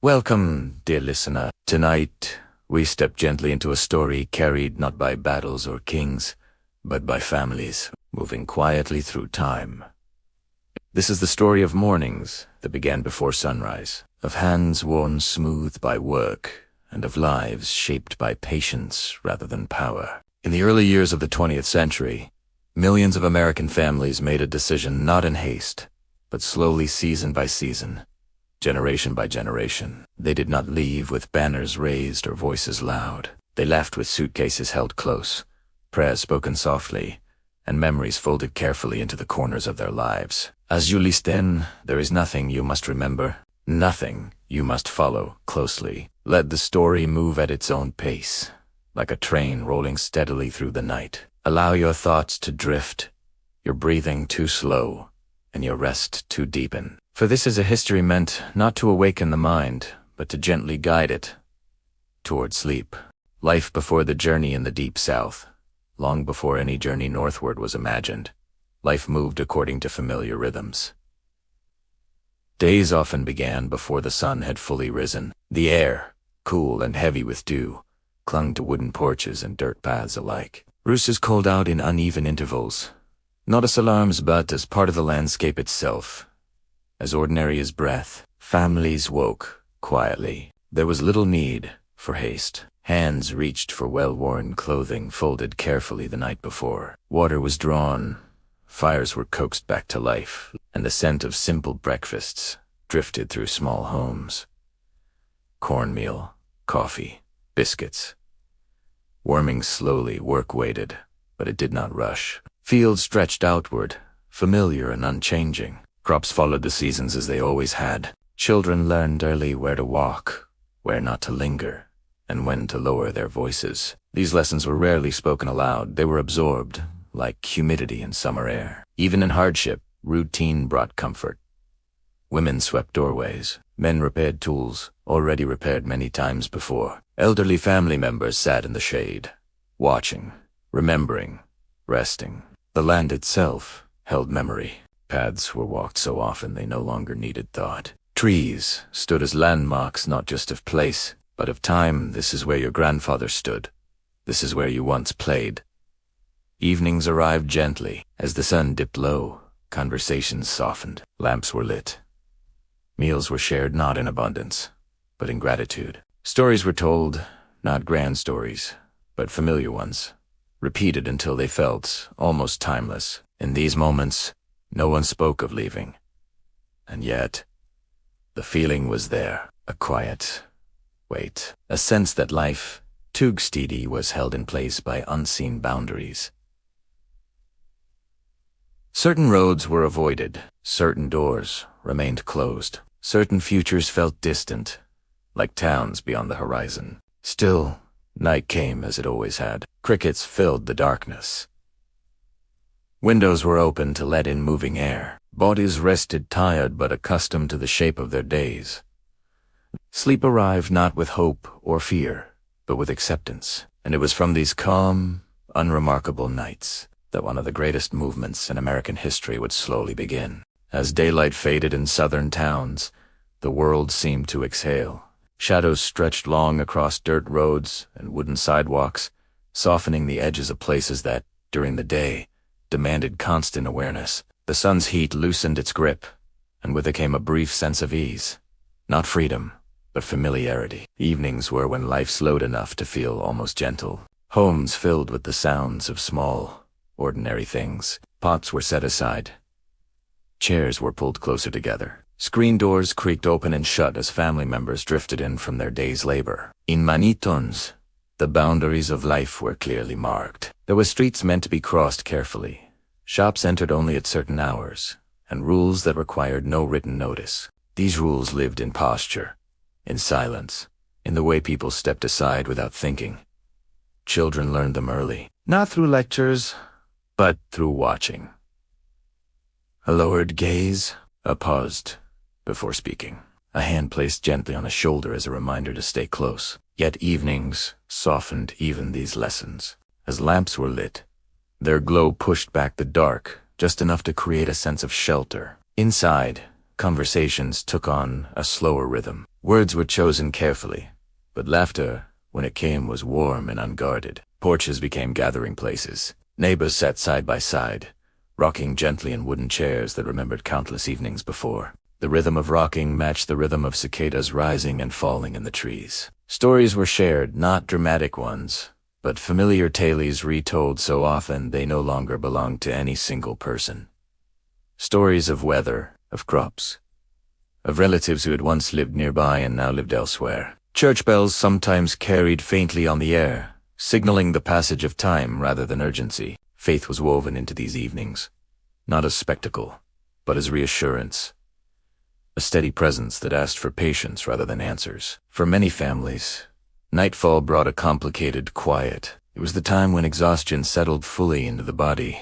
Welcome, dear listener. Tonight, we step gently into a story carried not by battles or kings, but by families, moving quietly through time. This is the story of mornings that began before sunrise, of hands worn smooth by work, and of lives shaped by patience rather than power. In the early years of the 20th century, millions of American families made a decision not in haste, but slowly, season by season, generation by generation. They did not leave with banners raised or voices loud. They left with suitcases held close, prayers spoken softly, and memories folded carefully into the corners of their lives. As you listen, there is nothing you must remember, nothing you must follow closely. Let the story move at its own pace, like a train rolling steadily through the night. Allow your thoughts to drift, your breathing too slow, and your rest to deepen. For this is a history meant not to awaken the mind, but to gently guide it toward sleep. Life before the journey in the deep south, long before any journey northward was imagined. Life moved according to familiar rhythms. Days often began before the sun had fully risen. The air, cool and heavy with dew, clung to wooden porches and dirt paths alike. Roosters called out in uneven intervals, not as alarms but as part of the landscape itself. As ordinary as breath, families woke quietly. There was little need for haste. Hands reached for well-worn clothing folded carefully the night before. Water was drawn, fires were coaxed back to life, and the scent of simple breakfasts drifted through small homes. Cornmeal, coffee, biscuits. Warming slowly, work waited, but it did not rush. Fields stretched outward, familiar and unchanging. Crops followed the seasons as they always had. Children learned early where to walk, where not to linger, and when to lower their voices. These lessons were rarely spoken aloud. They were absorbed, like humidity in summer air. Even in hardship, routine brought comfort. Women swept doorways. Men repaired tools, already repaired many times before. Elderly family members sat in the shade, watching, remembering, resting. The land itself held memory. Paths were walked so often they no longer needed thought. Trees stood as landmarks not just of place, but of time. This is where your grandfather stood. This is where you once played. Evenings arrived gently. As the sun dipped low, conversations softened. Lamps were lit. Meals were shared not in abundance, but in gratitude. Stories were told, not grand stories, but familiar ones, repeated until they felt almost timeless. In these moments, no one spoke of leaving. And yet, the feeling was there, a quiet wait, a sense that life, Tugstidi, was held in place by unseen boundaries. Certain roads were avoided, certain doors remained closed, certain futures felt distant, like towns beyond the horizon. Still, night came as it always had. Crickets filled the darkness. Windows were open to let in moving air. Bodies rested tired but accustomed to the shape of their days. Sleep arrived not with hope or fear, but with acceptance. And it was from these calm, unremarkable nights that one of the greatest movements in American history would slowly begin. As daylight faded in southern towns, the world seemed to exhale. Shadows stretched long across dirt roads and wooden sidewalks, softening the edges of places that, during the day, demanded constant awareness. The sun's heat loosened its grip, and with it came a brief sense of ease. Not freedom, but familiarity. Evenings were when life slowed enough to feel almost gentle. Homes filled with the sounds of small, ordinary things. Pots were set aside. Chairs were pulled closer together. Screen doors creaked open and shut as family members drifted in from their day's labor. In Manitons, the boundaries of life were clearly marked. There were streets meant to be crossed carefully, shops entered only at certain hours, and rules that required no written notice. These rules lived in posture, in silence, in the way people stepped aside without thinking. Children learned them early, not through lectures, but through watching. A lowered gaze, a paused before speaking, a hand placed gently on a shoulder as a reminder to stay close. Yet evenings softened even these lessons. As lamps were lit, their glow pushed back the dark, just enough to create a sense of shelter. Inside, conversations took on a slower rhythm. Words were chosen carefully, but laughter, when it came, was warm and unguarded. Porches became gathering places. Neighbors sat side by side, rocking gently in wooden chairs that remembered countless evenings before. The rhythm of rocking matched the rhythm of cicadas rising and falling in the trees. Stories were shared, not dramatic ones, but familiar tales retold so often they no longer belonged to any single person. Stories of weather, of crops, of relatives who had once lived nearby and now lived elsewhere. Church bells sometimes carried faintly on the air, signaling the passage of time rather than urgency. Faith was woven into these evenings, not as spectacle, but as reassurance. A steady presence that asked for patience rather than answers. For many families, nightfall brought a complicated quiet. It was the time when exhaustion settled fully into the body,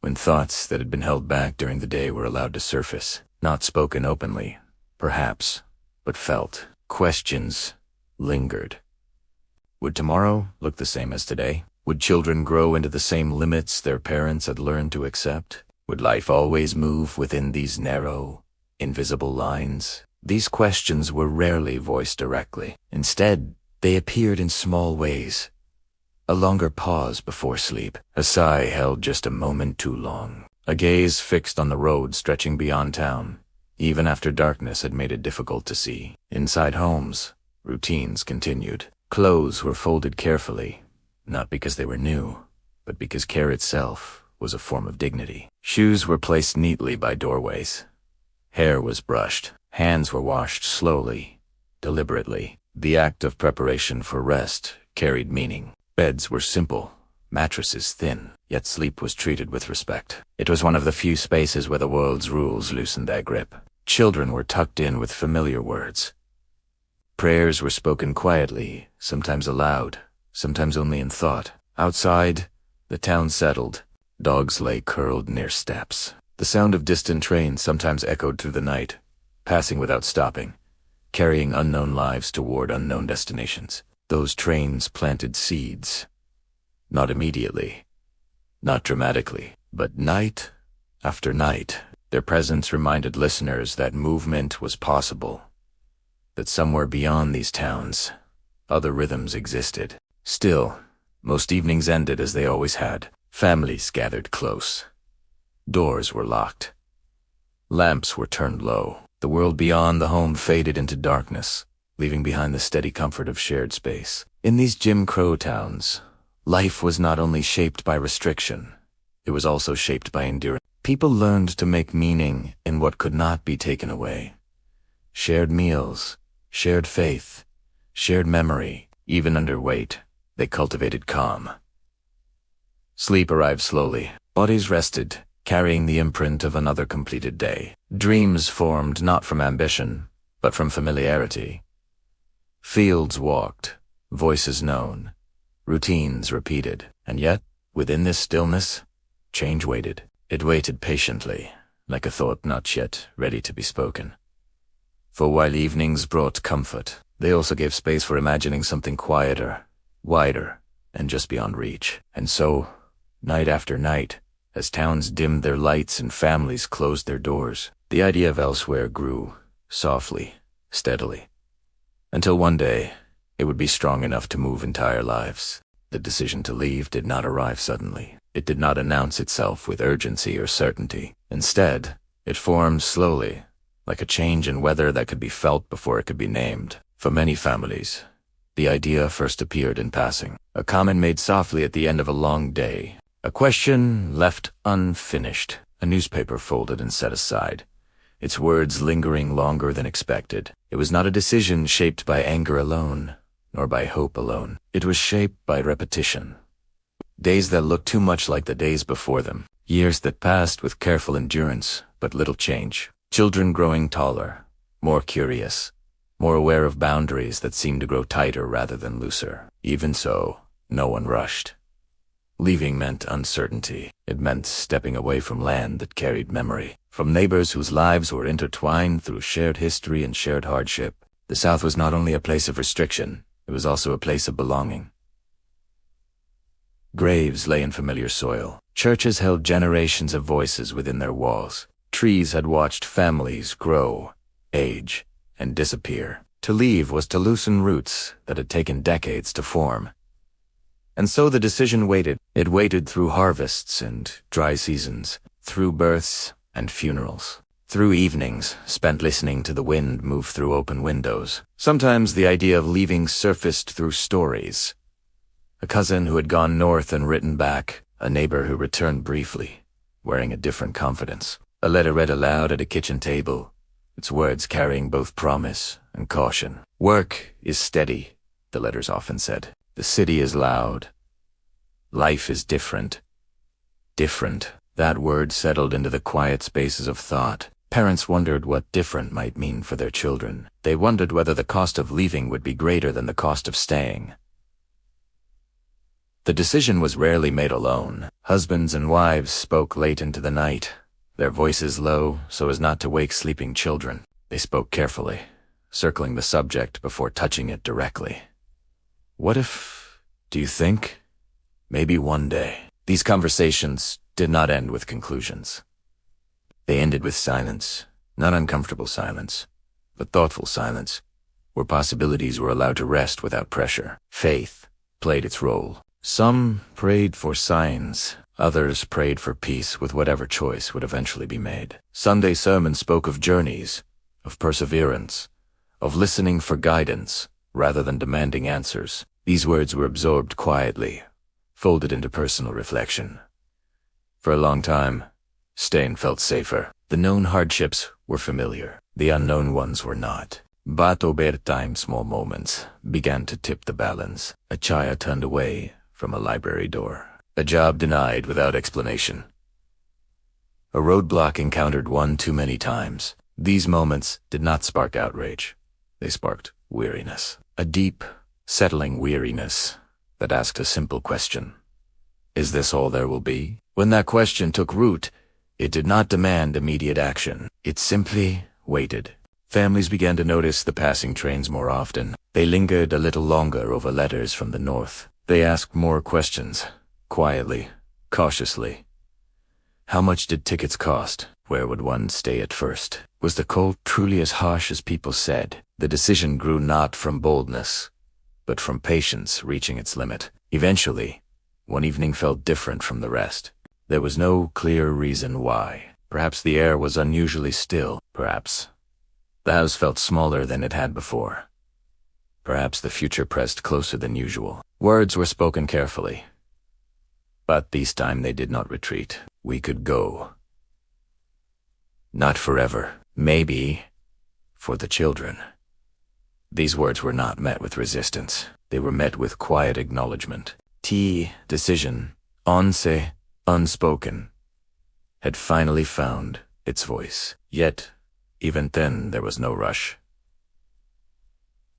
when thoughts that had been held back during the day were allowed to surface, not spoken openly, perhaps, but felt. Questions lingered. Would tomorrow look the same as today? Would children grow into the same limits their parents had learned to accept? Would life always move within these narrow, invisible lines? These questions were rarely voiced directly. Instead, they appeared in small ways. A longer pause before sleep. A sigh held just a moment too long. A gaze fixed on the road stretching beyond town, even after darkness had made it difficult to see. Inside homes, routines continued. Clothes were folded carefully, not because they were new, but because care itself was a form of dignity. Shoes were placed neatly by doorways. Hair was brushed. Hands were washed slowly, deliberately. The act of preparation for rest carried meaning. Beds were simple, mattresses thin, yet sleep was treated with respect. It was one of the few spaces where the world's rules loosened their grip. Children were tucked in with familiar words. Prayers were spoken quietly, sometimes aloud, sometimes only in thought. Outside, the town settled. Dogs lay curled near steps. The sound of distant trains sometimes echoed through the night, passing without stopping, carrying unknown lives toward unknown destinations. Those trains planted seeds. Not immediately, not dramatically, but night after night, their presence reminded listeners that movement was possible, that somewhere beyond these towns, other rhythms existed. Still, most evenings ended as they always had. Families gathered close. Doors were locked. Lamps were turned low. The world beyond the home faded into darkness, leaving behind the steady comfort of shared space. In these Jim Crow towns, life was not only shaped by restriction, it was also shaped by endurance. People learned to make meaning in what could not be taken away. Shared meals, shared faith, shared memory. Even under weight, they cultivated calm. Sleep arrived slowly. Bodies rested, carrying the imprint of another completed day. Dreams formed not from ambition, but from familiarity. Fields walked, voices known, routines repeated. And yet, within this stillness, change waited. It waited patiently, like a thought not yet ready to be spoken. For while evenings brought comfort, they also gave space for imagining something quieter, wider, and just beyond reach. And so, night after night, as towns dimmed their lights and families closed their doors, the idea of elsewhere grew, softly, steadily, until one day, it would be strong enough to move entire lives. The decision to leave did not arrive suddenly. It did not announce itself with urgency or certainty. Instead, it formed slowly, like a change in weather that could be felt before it could be named. For many families, the idea first appeared in passing. A comment made softly at the end of a long day. A question left unfinished. A newspaper folded and set aside, its words lingering longer than expected. It was not a decision shaped by anger alone, nor by hope alone. It was shaped by repetition. Days that looked too much like the days before them. Years that passed with careful endurance, but little change. Children growing taller, more curious, more aware of boundaries that seemed to grow tighter rather than looser. Even so, no one rushed. Leaving meant uncertainty. It meant stepping away from land that carried memory, from neighbors whose lives were intertwined through shared history and shared hardship. The South was not only a place of restriction, it was also a place of belonging. Graves lay in familiar soil. Churches held generations of voices within their walls. Trees had watched families grow, age, and disappear. To leave was to loosen roots that had taken decades to form. And so the decision waited. It waited through harvests and dry seasons, through births and funerals, through evenings spent listening to the wind move through open windows. Sometimes the idea of leaving surfaced through stories. A cousin who had gone north and written back, a neighbor who returned briefly, wearing a different confidence. A letter read aloud at a kitchen table, its words carrying both promise and caution. Work is steady, the letters often said. The city is loud. Life is different. Different. That word settled into the quiet spaces of thought. Parents wondered what different might mean for their children. They wondered whether the cost of leaving would be greater than the cost of staying. The decision was rarely made alone. Husbands and wives spoke late into the night, their voices low so as not to wake sleeping children. They spoke carefully, circling the subject before touching it directly. What if, do you think? Maybe one day. These conversations did not end with conclusions. They ended with silence, not uncomfortable silence, but thoughtful silence, where possibilities were allowed to rest without pressure. Faith played its role. Some prayed for signs, others prayed for peace with whatever choice would eventually be made. Sunday sermons spoke of journeys, of perseverance, of listening for guidance rather than demanding answers. These words were absorbed quietly, folded into personal reflection. For a long time, staying felt safer. The known hardships were familiar. The unknown ones were not. But over time, small moments began to tip the balance. A chaya turned away from a library door. A job denied without explanation. A roadblock encountered one too many times. These moments did not spark outrage. They sparked weariness. A deep, settling weariness that asked a simple question. Is this all there will be? When that question took root, it did not demand immediate action. It simply waited. Families began to notice the passing trains more often. They lingered a little longer over letters from the north. They asked more questions, quietly, cautiously. How much did tickets cost? Where would one stay at first? Was the cold truly as harsh as people said? The decision grew not from boldness, but from patience reaching its limit. Eventually, one evening felt different from the rest. There was no clear reason why. Perhaps the air was unusually still. Perhaps the house felt smaller than it had before. Perhaps the future pressed closer than usual. Words were spoken carefully. But this time they did not retreat. We could go. Not forever. Maybe for the children. These words were not met with resistance. They were met with quiet acknowledgement. Decision, onse, unspoken, had finally found its voice. Yet, even then there was no rush.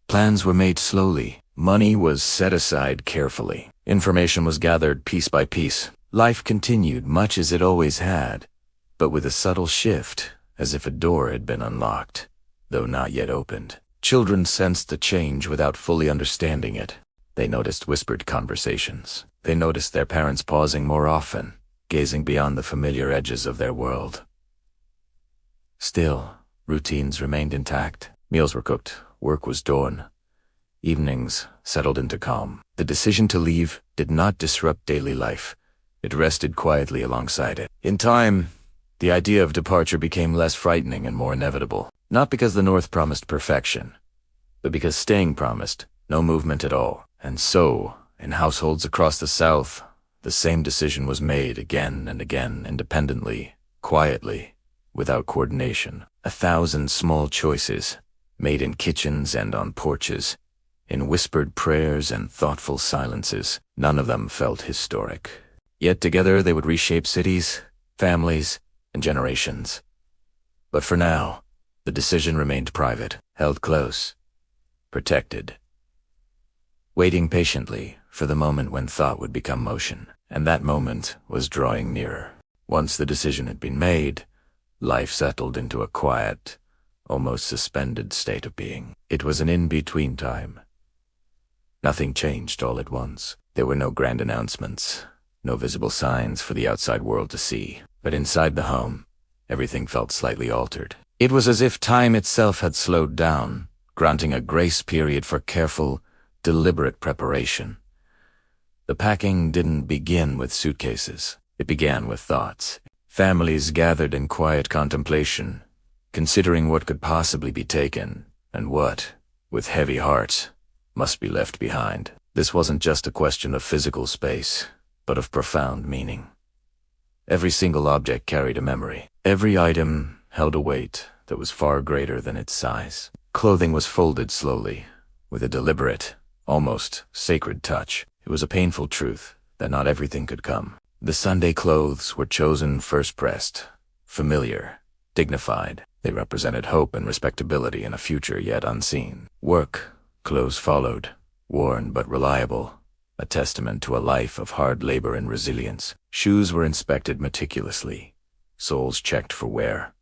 Plans were made slowly. Money was set aside carefully. Information was gathered piece by piece. Life continued much as it always had, but with a subtle shift, as if a door had been unlocked, though not yet opened. Children sensed the change without fully understanding it. They noticed whispered conversations. They noticed their parents pausing more often, gazing beyond the familiar edges of their world. Still, routines remained intact. Meals were cooked, work was done. Evenings settled into calm. The decision to leave did not disrupt daily life. It rested quietly alongside it. In time, the idea of departure became less frightening and more inevitable. Not because the North promised perfection, but because staying promised no movement at all. And so, in households across the South, the same decision was made again and again, independently, quietly, without coordination. 1,000 small choices, made in kitchens and on porches, in whispered prayers and thoughtful silences. None of them felt historic. Yet together they would reshape cities, families, and generations. But for now, the decision remained private, held close, protected, waiting patiently for the moment when thought would become motion. And that moment was drawing nearer. Once the decision had been made, life settled into a quiet, almost suspended state of being. It was an in-between time. Nothing changed all at once. There were no grand announcements, no visible signs for the outside world to see. But inside the home, everything felt slightly altered. It was as if time itself had slowed down, granting a grace period for careful, deliberate preparation. The packing didn't begin with suitcases. It began with thoughts. Families gathered in quiet contemplation, considering what could possibly be taken and what, with heavy hearts, must be left behind. This wasn't just a question of physical space, but of profound meaning. Every single object carried a memory. Every item held a weight that was far greater than its size. Clothing was folded slowly, with a deliberate, almost sacred touch. It was a painful truth that not everything could come. The Sunday clothes were chosen first pressed, familiar, dignified. They represented hope and respectability in a future yet unseen. Work clothes followed, worn but reliable, a testament to a life of hard labor and resilience. Shoes were inspected meticulously, soles checked for wear,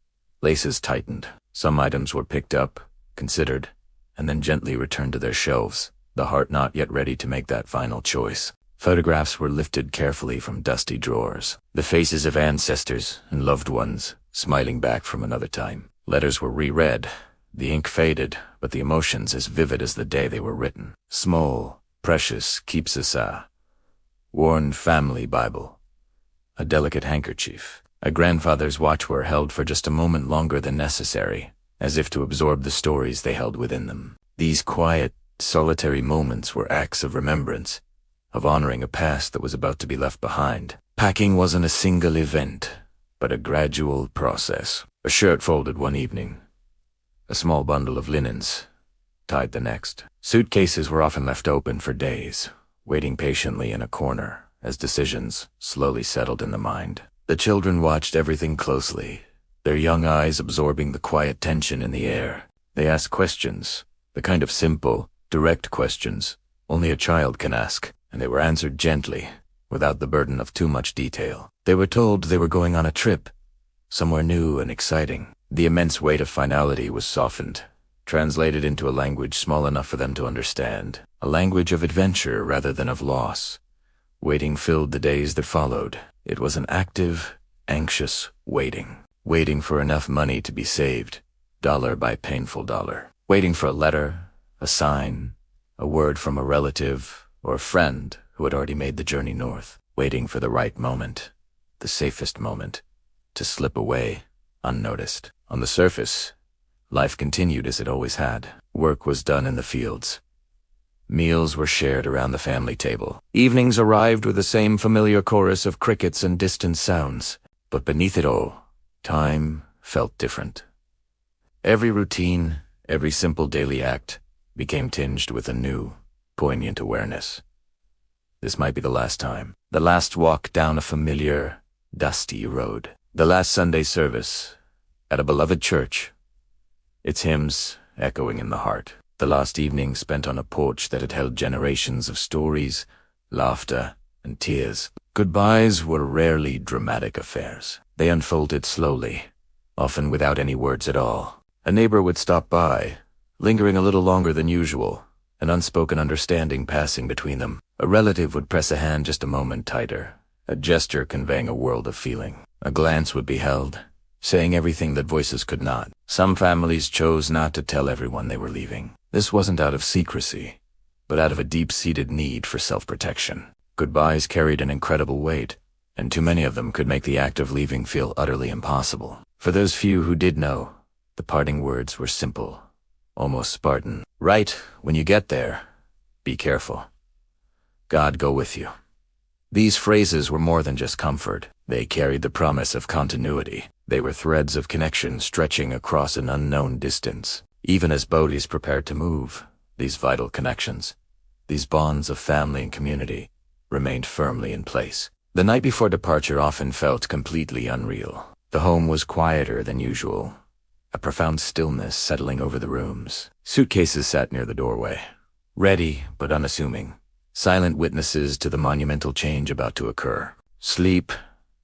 laces tightened. Some items were picked up, considered, and then gently returned to their shelves, the heart not yet ready to make that final choice. Photographs were lifted carefully from dusty drawers, the faces of ancestors and loved ones smiling back from another time. Letters were reread, the ink faded, but the emotions as vivid as the day they were written. Small, precious keepsake, worn family Bible, a delicate handkerchief. A grandfather's watch were held for just a moment longer than necessary, as if to absorb the stories they held within them. These quiet, solitary moments were acts of remembrance, of honoring a past that was about to be left behind. Packing wasn't a single event, but a gradual process. A shirt folded one evening, a small bundle of linens tied the next. Suitcases were often left open for days, waiting patiently in a corner as decisions slowly settled in the mind. The children watched everything closely, their young eyes absorbing the quiet tension in the air. They asked questions, the kind of simple, direct questions only a child can ask, and they were answered gently, without the burden of too much detail. They were told they were going on a trip, somewhere new and exciting. The immense weight of finality was softened, translated into a language small enough for them to understand, a language of adventure rather than of loss. Waiting filled the days that followed. It was an active, anxious waiting. Waiting for enough money to be saved, dollar by painful dollar. Waiting for a letter, a sign, a word from a relative or a friend who had already made the journey north. Waiting for the right moment, the safest moment, to slip away unnoticed. On the surface, life continued as it always had. Work was done in the fields. Meals were shared around the family table. Evenings arrived with the same familiar chorus of crickets and distant sounds. But beneath it all, time felt different. Every routine, every simple daily act became tinged with a new, poignant awareness. This might be the last time. The last walk down a familiar, dusty road. The last Sunday service at a beloved church, its hymns echoing in the heart. The last evening spent on a porch that had held generations of stories, laughter, and tears. Goodbyes were rarely dramatic affairs. They unfolded slowly, often without any words at all. A neighbor would stop by, lingering a little longer than usual, an unspoken understanding passing between them. A relative would press a hand just a moment tighter, a gesture conveying a world of feeling. A glance would be held, saying everything that voices could not. Some families chose not to tell everyone they were leaving. This wasn't out of secrecy, but out of a deep-seated need for self-protection. Goodbyes carried an incredible weight, and too many of them could make the act of leaving feel utterly impossible. For those few who did know, the parting words were simple, almost Spartan. Right when you get there, be careful. God go with you. These phrases were more than just comfort. They carried the promise of continuity. They were threads of connection stretching across an unknown distance. Even as bodies prepared to move, these vital connections, these bonds of family and community, remained firmly in place. The night before departure often felt completely unreal. The home was quieter than usual, a profound stillness settling over the rooms. Suitcases sat near the doorway, ready but unassuming, silent witnesses to the monumental change about to occur. Sleep,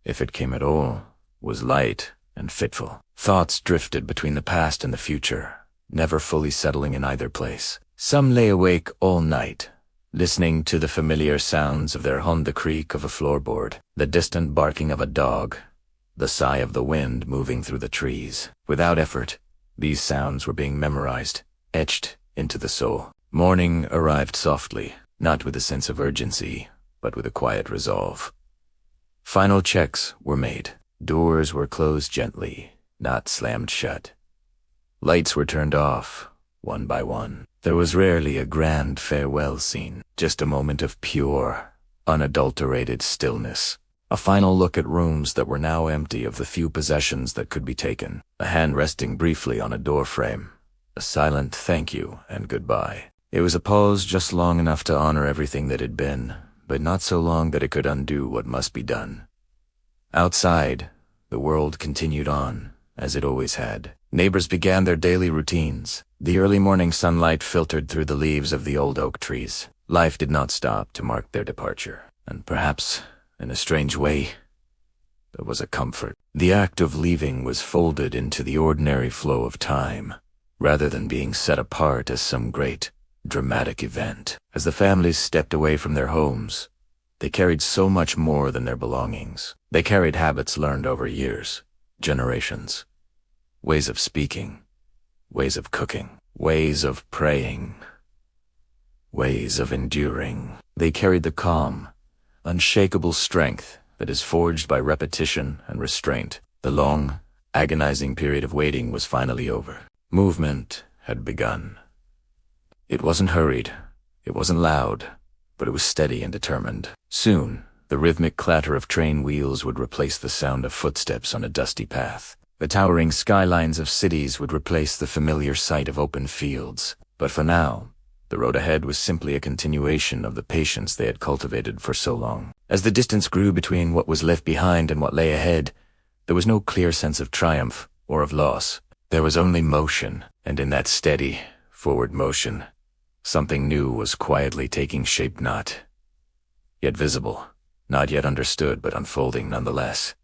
if it came at all, was light and fitful. Thoughts drifted between the past and the future, never fully settling in either place. Some lay awake all night, listening to the familiar sounds of their home, the creak of a floorboard, the distant barking of a dog, the sigh of the wind moving through the trees. Without effort, these sounds were being memorized, etched into the soul. Morning arrived softly, not with a sense of urgency, but with a quiet resolve. Final checks were made. Doors were closed gently, not slammed shut. Lights were turned off, one by one. There was rarely a grand farewell scene, just a moment of pure, unadulterated stillness. A final look at rooms that were now empty of the few possessions that could be taken. A hand resting briefly on a doorframe. A silent thank you and goodbye. It was a pause just long enough to honor everything that had been, but not so long that it could undo what must be done. Outside, the world continued on, as it always had. Neighbors began their daily routines. The early morning sunlight filtered through the leaves of the old oak trees. Life did not stop to mark their departure, and perhaps, in a strange way, there was a comfort. The act of leaving was folded into the ordinary flow of time, rather than being set apart as some great, dramatic event. As the families stepped away from their homes, they carried so much more than their belongings. They carried habits learned over years, generations, ways of speaking, ways of cooking, ways of praying, ways of enduring. They carried the calm, unshakable strength that is forged by repetition and restraint. The long, agonizing period of waiting was finally over. Movement had begun. It wasn't hurried, it wasn't loud, but it was steady and determined. Soon, the rhythmic clatter of train wheels would replace the sound of footsteps on a dusty path. The towering skylines of cities would replace the familiar sight of open fields. But for now, the road ahead was simply a continuation of the patience they had cultivated for so long. As the distance grew between what was left behind and what lay ahead, there was no clear sense of triumph or of loss. There was only motion, and in that steady, forward motion, something new was quietly taking shape, not yet visible, not yet understood, but unfolding nonetheless.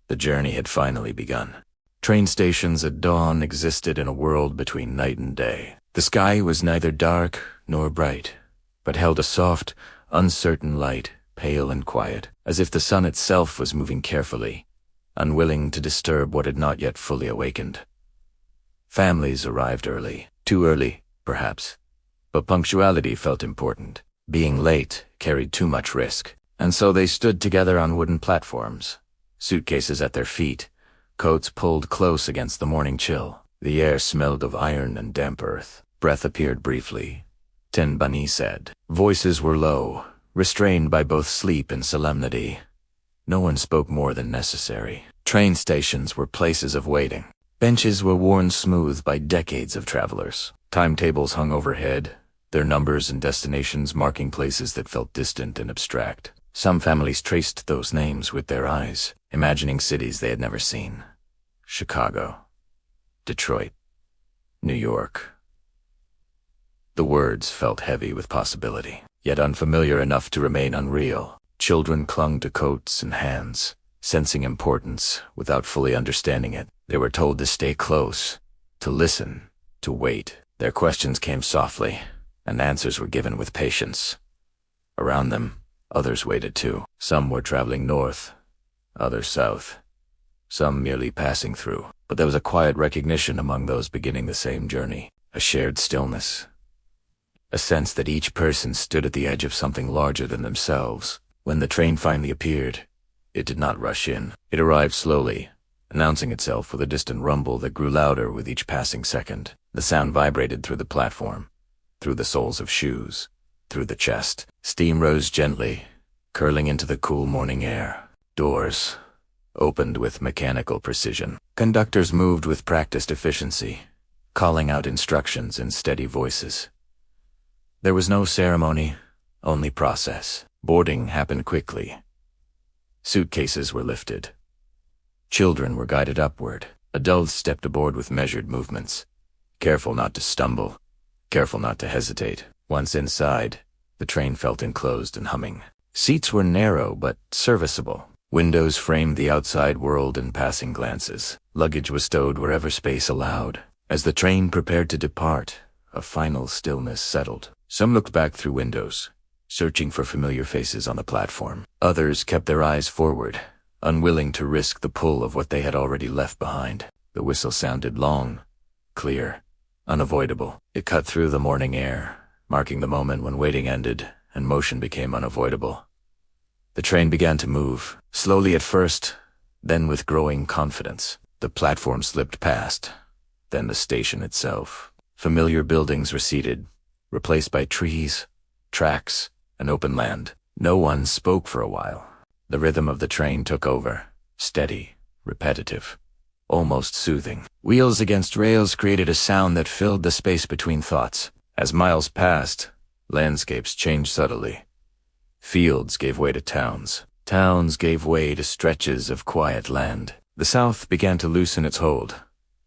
The journey had finally begun. Train stations at dawn existed in a world between night and day. The sky was neither dark nor bright, but held a soft, uncertain light, pale and quiet, as if the sun itself was moving carefully, unwilling to disturb what had not yet fully awakened. Families arrived early, too early, perhaps, but punctuality felt important. Being late carried too much risk, and so they stood together on wooden platforms, suitcases at their feet, coats pulled close against the morning chill. The air smelled of iron and damp earth. Breath appeared briefly. Ten Bunny said. Voices were low, restrained by both sleep and solemnity. No one spoke more than necessary. Train stations were places of waiting. Benches were worn smooth by decades of travelers. Timetables hung overhead, their numbers and destinations marking places that felt distant and abstract. Some families traced those names with their eyes, imagining cities they had never seen. Chicago, Detroit, New York. The words felt heavy with possibility, yet unfamiliar enough to remain unreal. Children clung to coats and hands, sensing importance without fully understanding it. They were told to stay close, to listen, to wait. Their questions came softly, and answers were given with patience. Around them, others waited too. Some were traveling north, others south, some merely passing through. But there was a quiet recognition among those beginning the same journey, a shared stillness, a sense that each person stood at the edge of something larger than themselves. When the train finally appeared, it did not rush in. It arrived slowly, announcing itself with a distant rumble that grew louder with each passing second. The sound vibrated through the platform, through the soles of shoes, through the chest. Steam rose gently, curling into the cool morning air. Doors opened with mechanical precision. Conductors moved with practiced efficiency, calling out instructions in steady voices. There was no ceremony, only process. Boarding happened quickly. Suitcases were lifted. Children were guided upward. Adults stepped aboard with measured movements, careful not to stumble, careful not to hesitate. Once inside, the train felt enclosed and humming. Seats were narrow but serviceable. Windows framed the outside world in passing glances. Luggage was stowed wherever space allowed. As the train prepared to depart, a final stillness settled. Some looked back through windows, searching for familiar faces on the platform. Others kept their eyes forward, unwilling to risk the pull of what they had already left behind. The whistle sounded long, clear, unavoidable. It cut through the morning air, marking the moment when waiting ended and motion became unavoidable. The train began to move, slowly at first, then with growing confidence. The platform slipped past, then the station itself. Familiar buildings receded, replaced by trees, tracks, and open land. No one spoke for a while. The rhythm of the train took over, steady, repetitive, almost soothing. Wheels against rails created a sound that filled the space between thoughts. As miles passed, landscapes changed subtly. Fields gave way to towns. Towns gave way to stretches of quiet land. The South began to loosen its hold,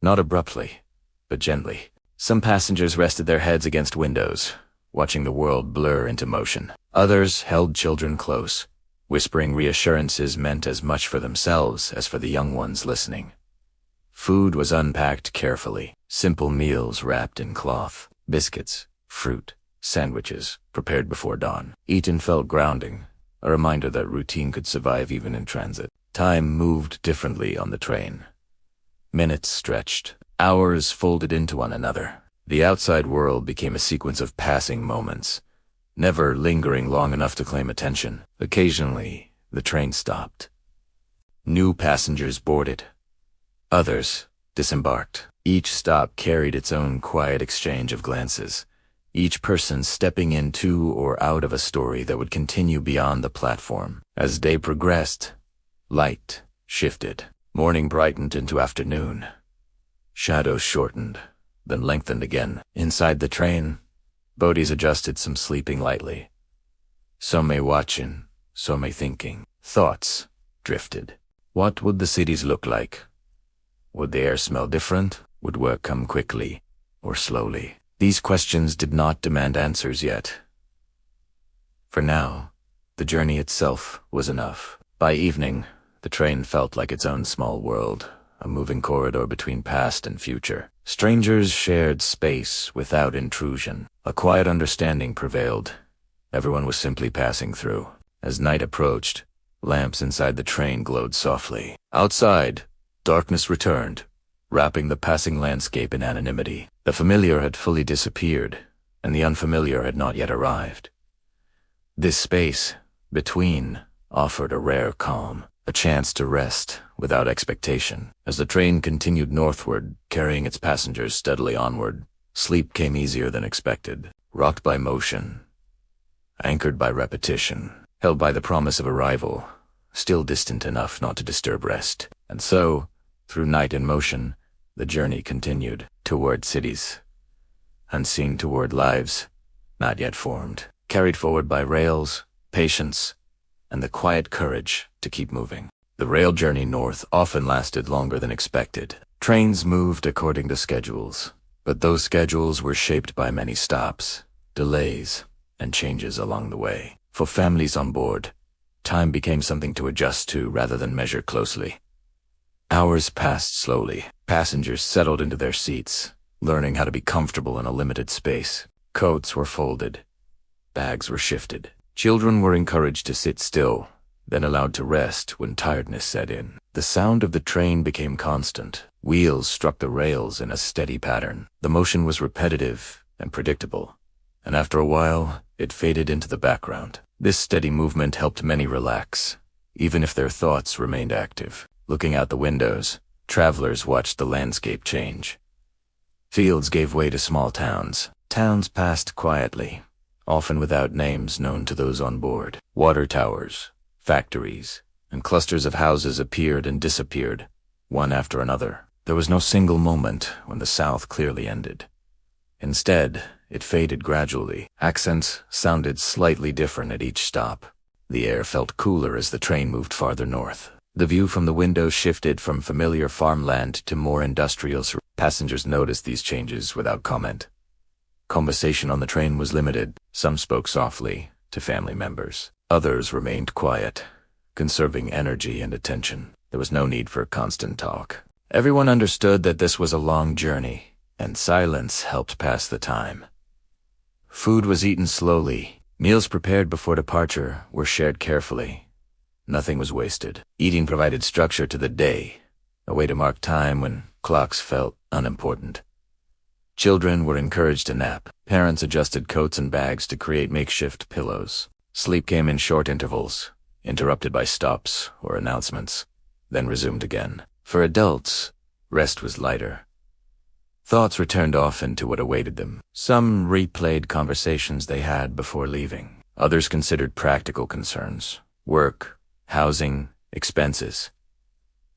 not abruptly, but gently. Some passengers rested their heads against windows, watching the world blur into motion. Others held children close, whispering reassurances meant as much for themselves as for the young ones listening. Food was unpacked carefully, simple meals wrapped in cloth, biscuits, fruit, sandwiches prepared before dawn. Eaten felt grounding, a reminder that routine could survive even in transit. Time moved differently on the train. Minutes stretched, hours folded into one another. The outside world became a sequence of passing moments, never lingering long enough to claim attention. Occasionally, the train stopped. New passengers boarded. Others disembarked. Each stop carried its own quiet exchange of glances, each person stepping into or out of a story that would continue beyond the platform. As day progressed, light shifted. Morning brightened into afternoon. Shadows shortened, then lengthened again. Inside the train, bodies adjusted, some sleeping lightly. Some may watching, some may thinking. Thoughts drifted. What would the cities look like? Would the air smell different? Would work come quickly or slowly? These questions did not demand answers yet. For now, the journey itself was enough. By evening, the train felt like its own small world, a moving corridor between past and future. Strangers shared space without intrusion. A quiet understanding prevailed. Everyone was simply passing through. As night approached, lamps inside the train glowed softly. Outside, darkness returned, wrapping the passing landscape in anonymity. The familiar had fully disappeared, and the unfamiliar had not yet arrived. This space, between, offered a rare calm, a chance to rest without expectation. As the train continued northward, carrying its passengers steadily onward, sleep came easier than expected. Rocked by motion, anchored by repetition, held by the promise of arrival, still distant enough not to disturb rest. And so, through night and motion, the journey continued toward cities, unseen, toward lives not yet formed, carried forward by rails, patience, and the quiet courage to keep moving. The rail journey north often lasted longer than expected. Trains moved according to schedules, but those schedules were shaped by many stops, delays, and changes along the way. For families on board, time became something to adjust to rather than measure closely. Hours passed slowly. Passengers settled into their seats, learning how to be comfortable in a limited space. Coats were folded. Bags were shifted. Children were encouraged to sit still, then allowed to rest when tiredness set in. The sound of the train became constant. Wheels struck the rails in a steady pattern. The motion was repetitive and predictable, and after a while, it faded into the background. This steady movement helped many relax, even if their thoughts remained active. Looking out the windows, travelers watched the landscape change. Fields gave way to small towns. Towns passed quietly, often without names known to those on board. Water towers, factories, and clusters of houses appeared and disappeared, one after another. There was no single moment when the South clearly ended. Instead, it faded gradually. Accents sounded slightly different at each stop. The air felt cooler as the train moved farther north. The view from the window shifted from familiar farmland to more industrial. Passengers noticed these changes without comment. Conversation on the train was limited. Some spoke softly to family members. Others remained quiet, conserving energy and attention. There was no need for constant talk. Everyone understood that this was a long journey, and silence helped pass the time. Food was eaten slowly. Meals prepared before departure were shared carefully. Nothing was wasted. Eating provided structure to the day, a way to mark time when clocks felt unimportant. Children were encouraged to nap. Parents adjusted coats and bags to create makeshift pillows. Sleep came in short intervals, interrupted by stops or announcements, then resumed again. For adults, rest was lighter. Thoughts returned often to what awaited them. Some replayed conversations they had before leaving. Others considered practical concerns: work, housing, expenses.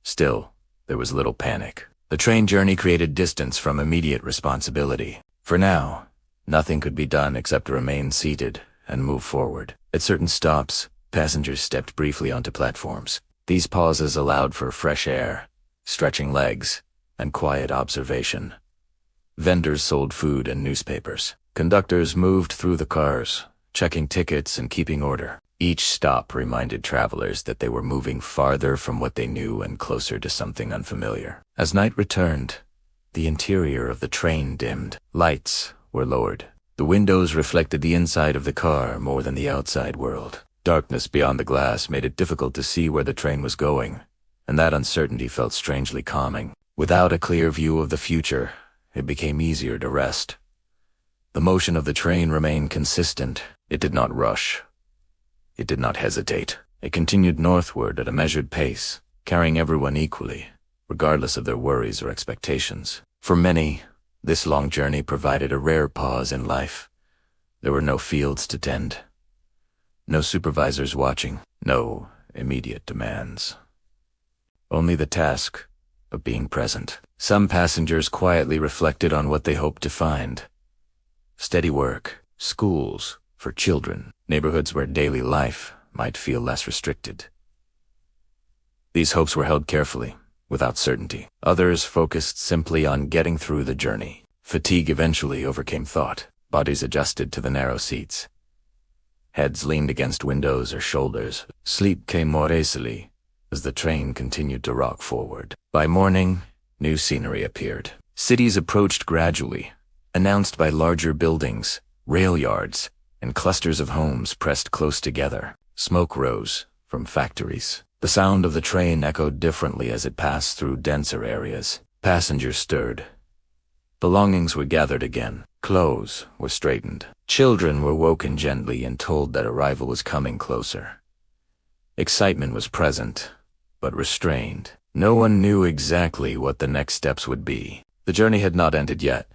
Still, there was little panic. The train journey created distance from immediate responsibility. For now, nothing could be done except to remain seated and move forward. At certain stops, passengers stepped briefly onto platforms. These pauses allowed for fresh air, stretching legs, and quiet observation. Vendors sold food and newspapers. Conductors moved through the cars, checking tickets and keeping order. Each stop reminded travelers that they were moving farther from what they knew and closer to something unfamiliar. As night returned, the interior of the train dimmed. Lights were lowered. The windows reflected the inside of the car more than the outside world. Darkness beyond the glass made it difficult to see where the train was going, and that uncertainty felt strangely calming. Without a clear view of the future, it became easier to rest. The motion of the train remained consistent. It did not rush. It did not hesitate. It continued northward at a measured pace, carrying everyone equally, regardless of their worries or expectations. For many, this long journey provided a rare pause in life. There were no fields to tend, no supervisors watching, no immediate demands. Only the task of being present. Some passengers quietly reflected on what they hoped to find: steady work, schools for children, neighborhoods where daily life might feel less restricted. These hopes were held carefully, without certainty. Others focused simply on getting through the journey. Fatigue eventually overcame thought. Bodies adjusted to the narrow seats. Heads leaned against windows or shoulders. Sleep came more easily as the train continued to rock forward. By morning, new scenery appeared. Cities approached gradually, announced by larger buildings, rail yards, and clusters of homes pressed close together. Smoke rose from factories. The sound of the train echoed differently as it passed through denser areas. Passengers stirred. Belongings were gathered again. Clothes were straightened. Children were woken gently and told that arrival was coming closer. Excitement was present, but restrained. No one knew exactly what the next steps would be. The journey had not ended yet,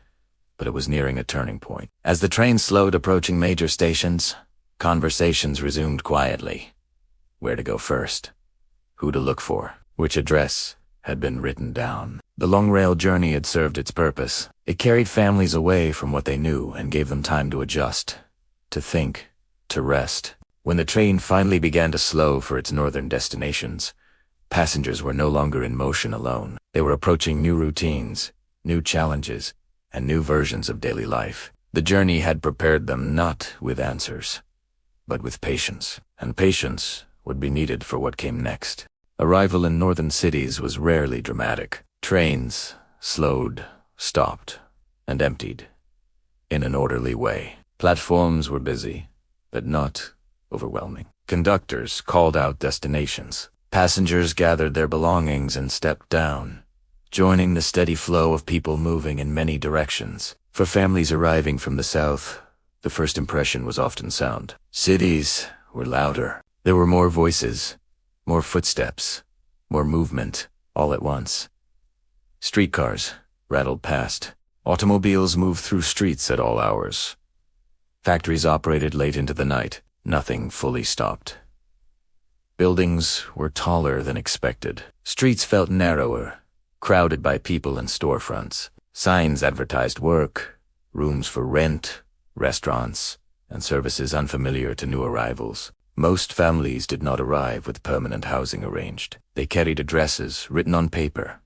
but it was nearing a turning point. As the train slowed approaching major stations, conversations resumed quietly. Where to go first? Who to look for? Which address had been written down? The long rail journey had served its purpose. It carried families away from what they knew and gave them time to adjust, to think, to rest. When the train finally began to slow for its northern destinations, passengers were no longer in motion alone. They were approaching new routines, new challenges, and new versions of daily life. The journey had prepared them not with answers, but with patience. And patience would be needed for what came next. Arrival in northern cities was rarely dramatic. Trains slowed, stopped, and emptied in an orderly way. Platforms were busy, but not overwhelming. Conductors called out destinations. Passengers gathered their belongings and stepped down, joining the steady flow of people moving in many directions. For families arriving from the south, the first impression was often sound. Cities were louder. There were more voices, more footsteps, more movement, all at once. Streetcars rattled past. Automobiles moved through streets at all hours. Factories operated late into the night. Nothing fully stopped. Buildings were taller than expected. Streets felt narrower, crowded by people and storefronts. Signs advertised work, rooms for rent, restaurants, and services unfamiliar to new arrivals. Most families did not arrive with permanent housing arranged. They carried addresses written on paper,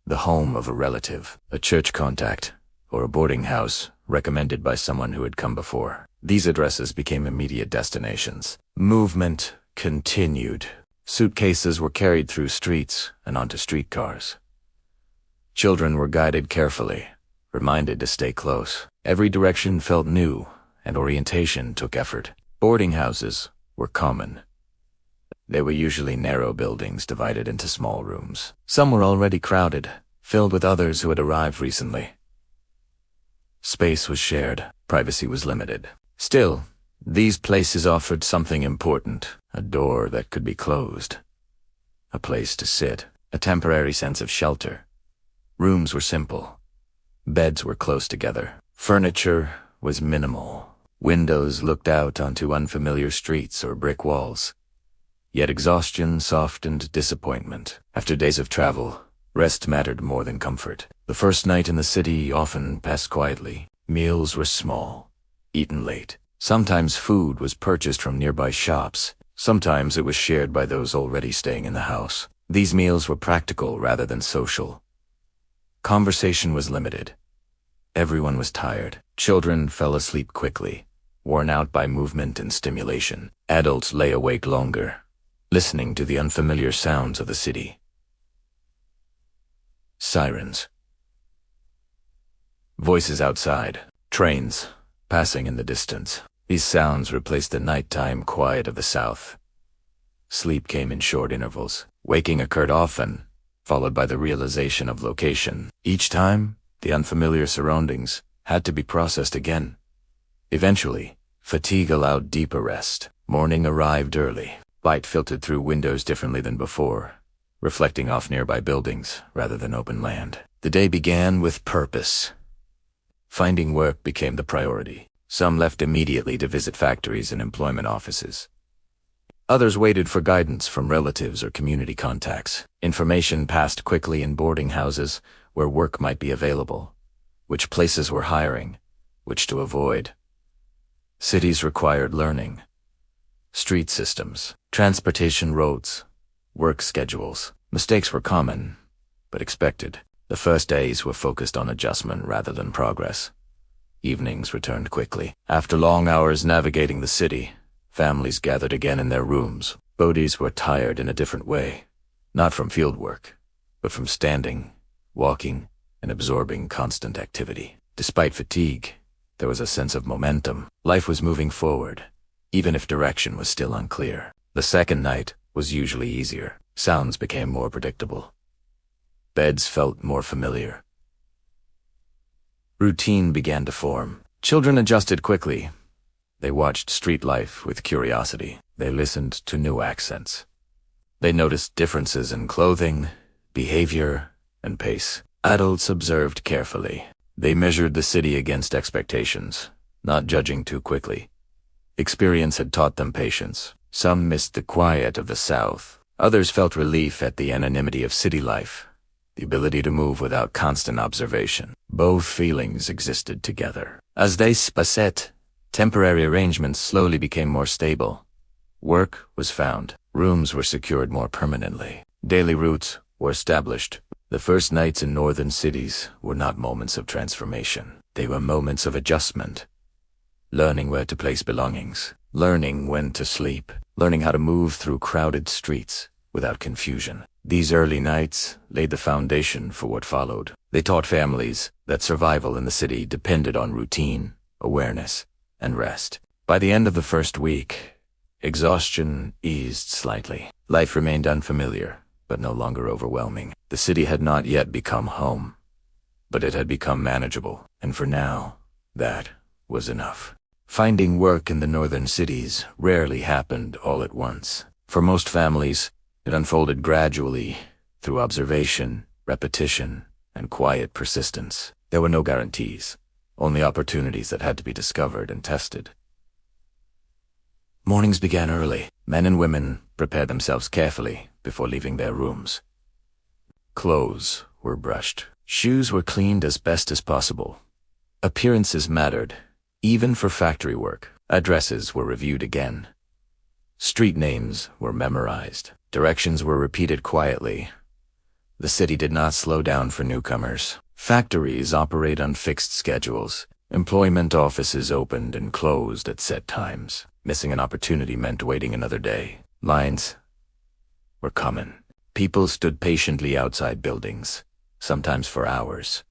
the home of a relative, a church contact, or a boarding house recommended by someone who had come before. These addresses became immediate destinations. Movement continued. Suitcases were carried through streets and onto streetcars. Children were guided carefully, reminded to stay close. Every direction felt new, and orientation took effort. Boarding houses were common. They were usually narrow buildings divided into small rooms. Some were already crowded, filled with others who had arrived recently. Space was shared, privacy was limited. Still, these places offered something important, a door that could be closed. A place to sit, a temporary sense of shelter. Rooms were simple. Beds were close together. Furniture was minimal. Windows looked out onto unfamiliar streets or brick walls. Yet exhaustion softened disappointment. After days of travel, rest mattered more than comfort. The first night in the city often passed quietly. Meals were small, eaten late. Sometimes food was purchased from nearby shops. Sometimes it was shared by those already staying in the house. These meals were practical rather than social. Conversation was limited. Everyone was tired. Children fell asleep quickly, worn out by movement and stimulation. Adults lay awake longer, listening to the unfamiliar sounds of the city. Sirens. Voices outside. Trains passing in the distance. These sounds replaced the nighttime quiet of the South. Sleep came in short intervals. Waking occurred often, followed by the realization of location. Each time, the unfamiliar surroundings had to be processed again. Eventually, fatigue allowed deeper rest. Morning arrived early. Light filtered through windows differently than before, reflecting off nearby buildings rather than open land. The day began with purpose. Finding work became the priority. Some left immediately to visit factories and employment offices. Others waited for guidance from relatives or community contacts. Information passed quickly in boarding houses where work might be available, which places were hiring, which to avoid. Cities required learning. Street systems, transportation roads, work schedules. Mistakes were common, but expected. The first days were focused on adjustment rather than progress. Evenings returned quickly. After long hours navigating the city, families gathered again in their rooms. Bodies were tired in a different way, not from field work, but from standing, walking, and absorbing constant activity. Despite fatigue, there was a sense of momentum. Life was moving forward, even if direction was still unclear. The second night was usually easier. Sounds became more predictable. Beds felt more familiar. Routine began to form. Children adjusted quickly. They watched street life with curiosity. They listened to new accents. They noticed differences in clothing, behavior, and pace. Adults observed carefully. They measured the city against expectations, not judging too quickly. Experience had taught them patience. Some missed the quiet of the South. Others felt relief at the anonymity of city life, the ability to move without constant observation. Both feelings existed together. As they passed, temporary arrangements slowly became more stable. Work was found. Rooms were secured more permanently. Daily routes were established. The first nights in northern cities were not moments of transformation. They were moments of adjustment. Learning where to place belongings. Learning when to sleep. Learning how to move through crowded streets without confusion. These early nights laid the foundation for what followed. They taught families that survival in the city depended on routine, awareness, and rest. By the end of the first week, exhaustion eased slightly. Life remained unfamiliar, but no longer overwhelming. The city had not yet become home, but it had become manageable, and for now, that was enough. Finding work in the northern cities rarely happened all at once. For most families, it unfolded gradually through observation, repetition, and quiet persistence. There were no guarantees, only opportunities that had to be discovered and tested. Mornings began early. Men and women prepared themselves carefully before leaving their rooms. Clothes were brushed. Shoes were cleaned as best as possible. Appearances mattered, even for factory work. Addresses were reviewed again. Street names were memorized. Directions were repeated quietly. The city did not slow down for newcomers. Factories operate on fixed schedules. Employment offices opened and closed at set times. Missing an opportunity meant waiting another day. Lines were common. People stood patiently outside buildings, sometimes for hours.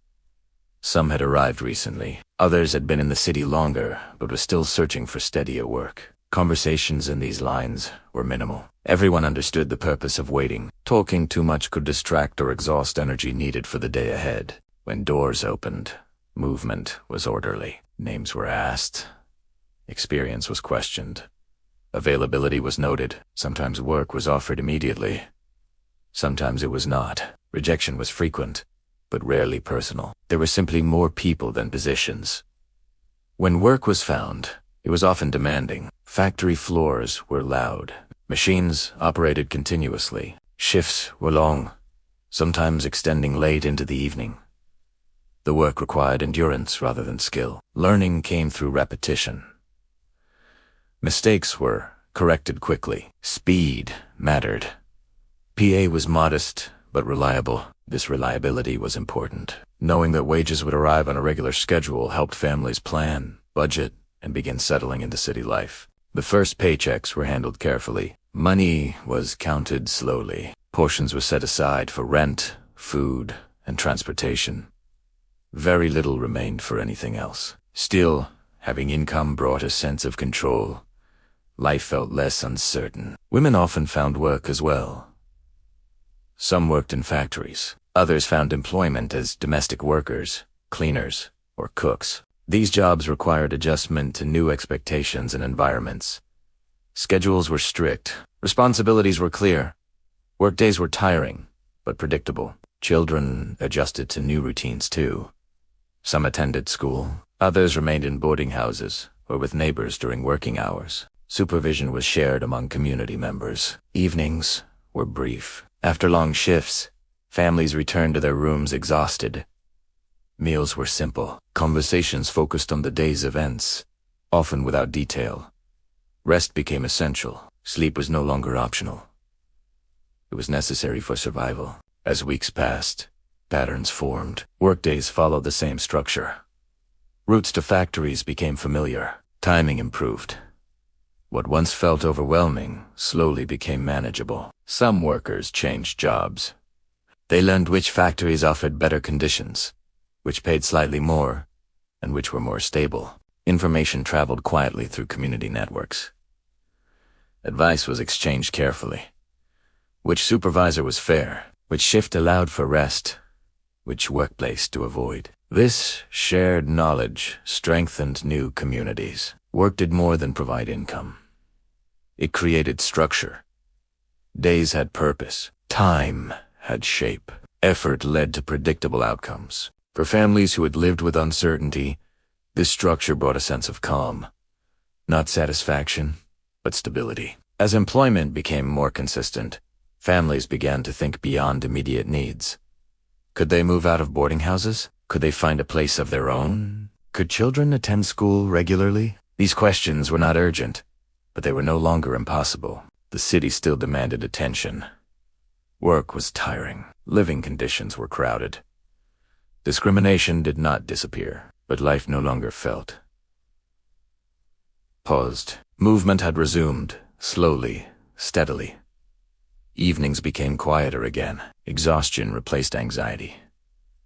Some had arrived recently. Others had been in the city longer, but were still searching for steadier work. Conversations in these lines were minimal. Everyone understood the purpose of waiting. Talking too much could distract or exhaust energy needed for the day ahead. When doors opened, Movement was orderly. Names were asked. Experience was questioned. Availability was noted. Sometimes work was offered immediately. Sometimes it was not. Rejection was frequent, but rarely personal. There were simply more people than positions. When work was found, it was often demanding. Factory floors were loud. Machines operated continuously. Shifts were long, sometimes extending late into the evening. The work required endurance rather than skill. Learning came through repetition. Mistakes were corrected quickly. Speed mattered. PA was modest but reliable. This reliability was important. Knowing that wages would arrive on a regular schedule helped families plan, budget, and begin settling into city life. The first paychecks were handled carefully. Money was counted slowly. Portions were set aside for rent, food, and transportation. Very little remained for anything else. Still, having income brought a sense of control. Life felt less uncertain. Women often found work as well. Some worked in factories. Others found employment as domestic workers, cleaners, or cooks. These jobs required adjustment to new expectations and environments. Schedules were strict. Responsibilities were clear. Workdays were tiring, but predictable. Children adjusted to new routines too. Some attended school. Others remained in boarding houses or with neighbors during working hours. Supervision was shared among community members. Evenings were brief. After long shifts, families returned to their rooms exhausted. Meals were simple. Conversations focused on the day's events, often without detail. Rest became essential. Sleep was no longer optional. It was necessary for survival. As weeks passed, patterns formed. Workdays followed the same structure. Routes to factories became familiar. Timing improved. What once felt overwhelming slowly became manageable. Some workers changed jobs. They learned which factories offered better conditions, which paid slightly more, and which were more stable. Information traveled quietly through community networks. Advice was exchanged carefully. Which supervisor was fair, which shift allowed for rest, which workplace to avoid. This shared knowledge strengthened new communities. Work did more than provide income. It created structure. Days had purpose. Time had shape. Effort led to predictable outcomes. For families who had lived with uncertainty, this structure brought a sense of calm. Not satisfaction, but stability. As employment became more consistent, families began to think beyond immediate needs. Could they move out of boarding houses? Could they find a place of their own? Could children attend school regularly? These questions were not urgent, but they were no longer impossible. The city still demanded attention. Work was tiring. Living conditions were crowded. Discrimination did not disappear, but life no longer felt. Paused. Movement had resumed, slowly, steadily. Evenings became quieter again. Exhaustion replaced anxiety.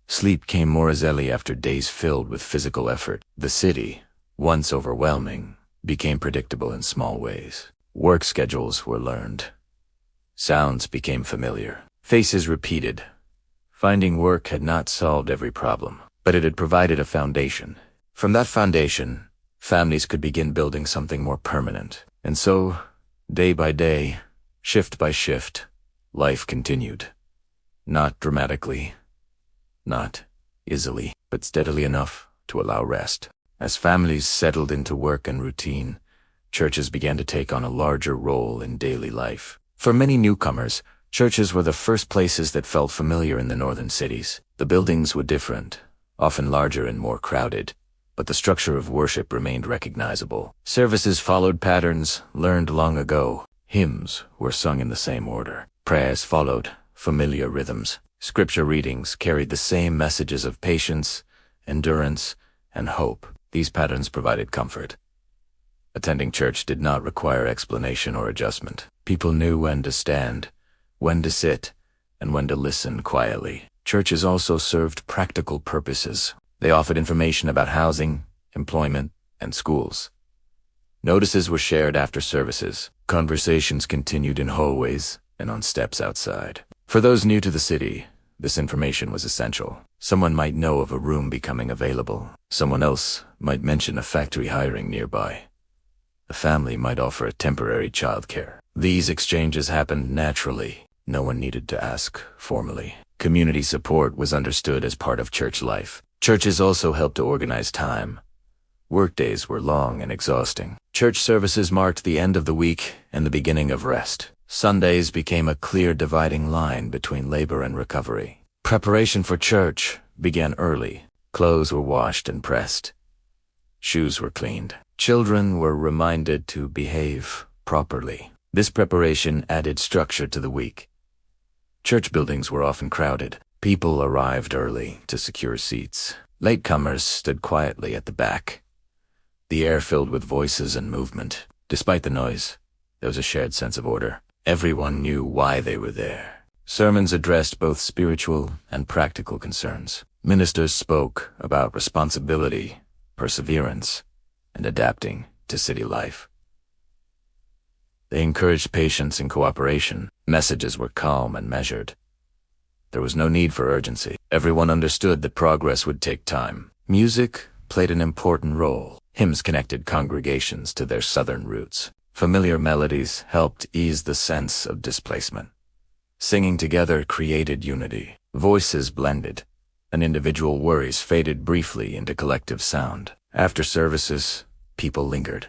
Sleep came more easily after days filled with physical effort. The city, once overwhelming, became predictable in small ways. Work schedules were learned. Sounds became familiar. Faces repeated. Finding work had not solved every problem, but it had provided a foundation. From that foundation, families could begin building something more permanent. And so, day by day, shift by shift, life continued. Not dramatically, not easily, but steadily enough to allow rest. As families settled into work and routine, churches began to take on a larger role in daily life. For many newcomers, churches were the first places that felt familiar in the northern cities. The buildings were different, often larger and more crowded, but the structure of worship remained recognizable. Services followed patterns learned long ago. Hymns were sung in the same order. Prayers followed familiar rhythms. Scripture readings carried the same messages of patience, endurance, and hope. These patterns provided comfort. Attending church did not require explanation or adjustment. People knew when to stand, when to sit, and when to listen quietly. Churches also served practical purposes. They offered information about housing, employment, and schools. Notices were shared after services. Conversations continued in hallways and on steps outside. For those new to the city, This information was essential. Someone might know of a room becoming available. Someone else might mention a factory hiring nearby. A family might offer a temporary childcare. These exchanges happened naturally. No one needed to ask formally. Community support was understood as part of church life. Churches also helped to organize time. Workdays were long and exhausting. Church services marked the end of the week and the beginning of rest. Sundays became a clear dividing line between labor and recovery. Preparation for church began early. Clothes were washed and pressed. Shoes were cleaned. Children were reminded to behave properly. This preparation added structure to the week. Church buildings were often crowded. People arrived early to secure seats. Latecomers stood quietly at the back. The air filled with voices and movement. Despite the noise, there was a shared sense of order. Everyone knew why they were there. Sermons addressed both spiritual and practical concerns. Ministers spoke about responsibility, perseverance, and adapting to city life. They encouraged patience and cooperation. Messages were calm and measured. There was no need for urgency. Everyone understood that progress would take time. Music played an important role. Hymns connected congregations to their southern roots. Familiar melodies helped ease the sense of displacement. Singing together created unity. Voices blended, and individual worries faded briefly into collective sound. After services, people lingered.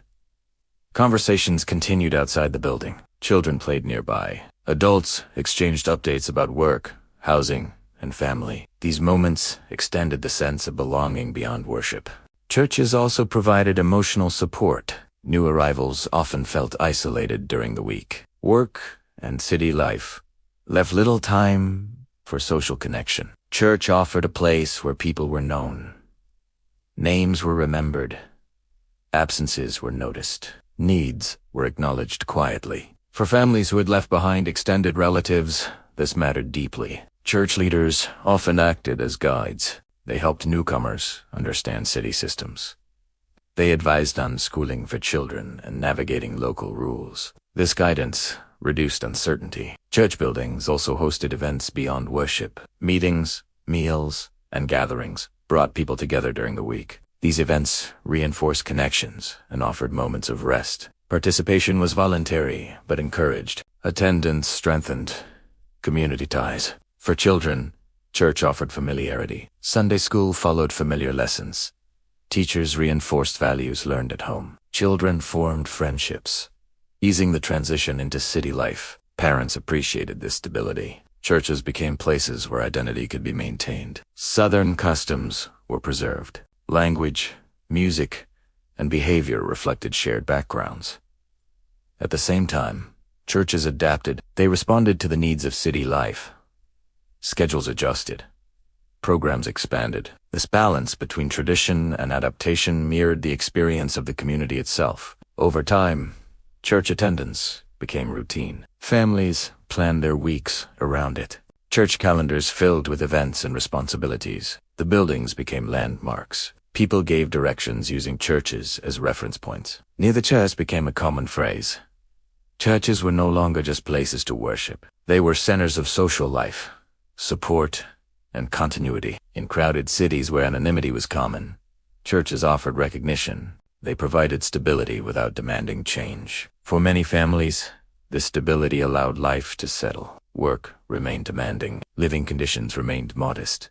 Conversations continued outside the building. Children played nearby. Adults exchanged updates about work, housing, and family. These moments extended the sense of belonging beyond worship. Churches also provided emotional support. New arrivals often felt isolated during the week. Work and city life left little time for social connection. Church offered a place where people were known. Names were remembered. Absences were noticed. Needs were acknowledged quietly. For families who had left behind extended relatives, this mattered deeply. Church leaders often acted as guides. They helped newcomers understand city systems. They advised on schooling for children and navigating local rules. This guidance reduced uncertainty. Church buildings also hosted events beyond worship. Meetings, meals, and gatherings brought people together during the week. These events reinforced connections and offered moments of rest. Participation was voluntary but encouraged. Attendance strengthened community ties. For children, church offered familiarity. Sunday school followed familiar lessons. Teachers reinforced values learned at home. Children formed friendships, easing the transition into city life. Parents appreciated this stability. Churches became places where identity could be maintained. Southern customs were preserved. Language, music, and behavior reflected shared backgrounds. At the same time, churches adapted. They responded to the needs of city life. Schedules adjusted. Programs expanded. This balance between tradition and adaptation mirrored the experience of the community itself. Over time, church attendance became routine. Families planned their weeks around it. Church calendars filled with events and responsibilities. The buildings became landmarks. People gave directions using churches as reference points. Near the church became a common phrase. Churches were no longer just places to worship. They were centers of social life, support, and continuity. In crowded cities where anonymity was common, churches offered recognition. They provided stability without demanding change. For many families, this stability allowed life to settle. Work remained demanding. Living conditions remained modest.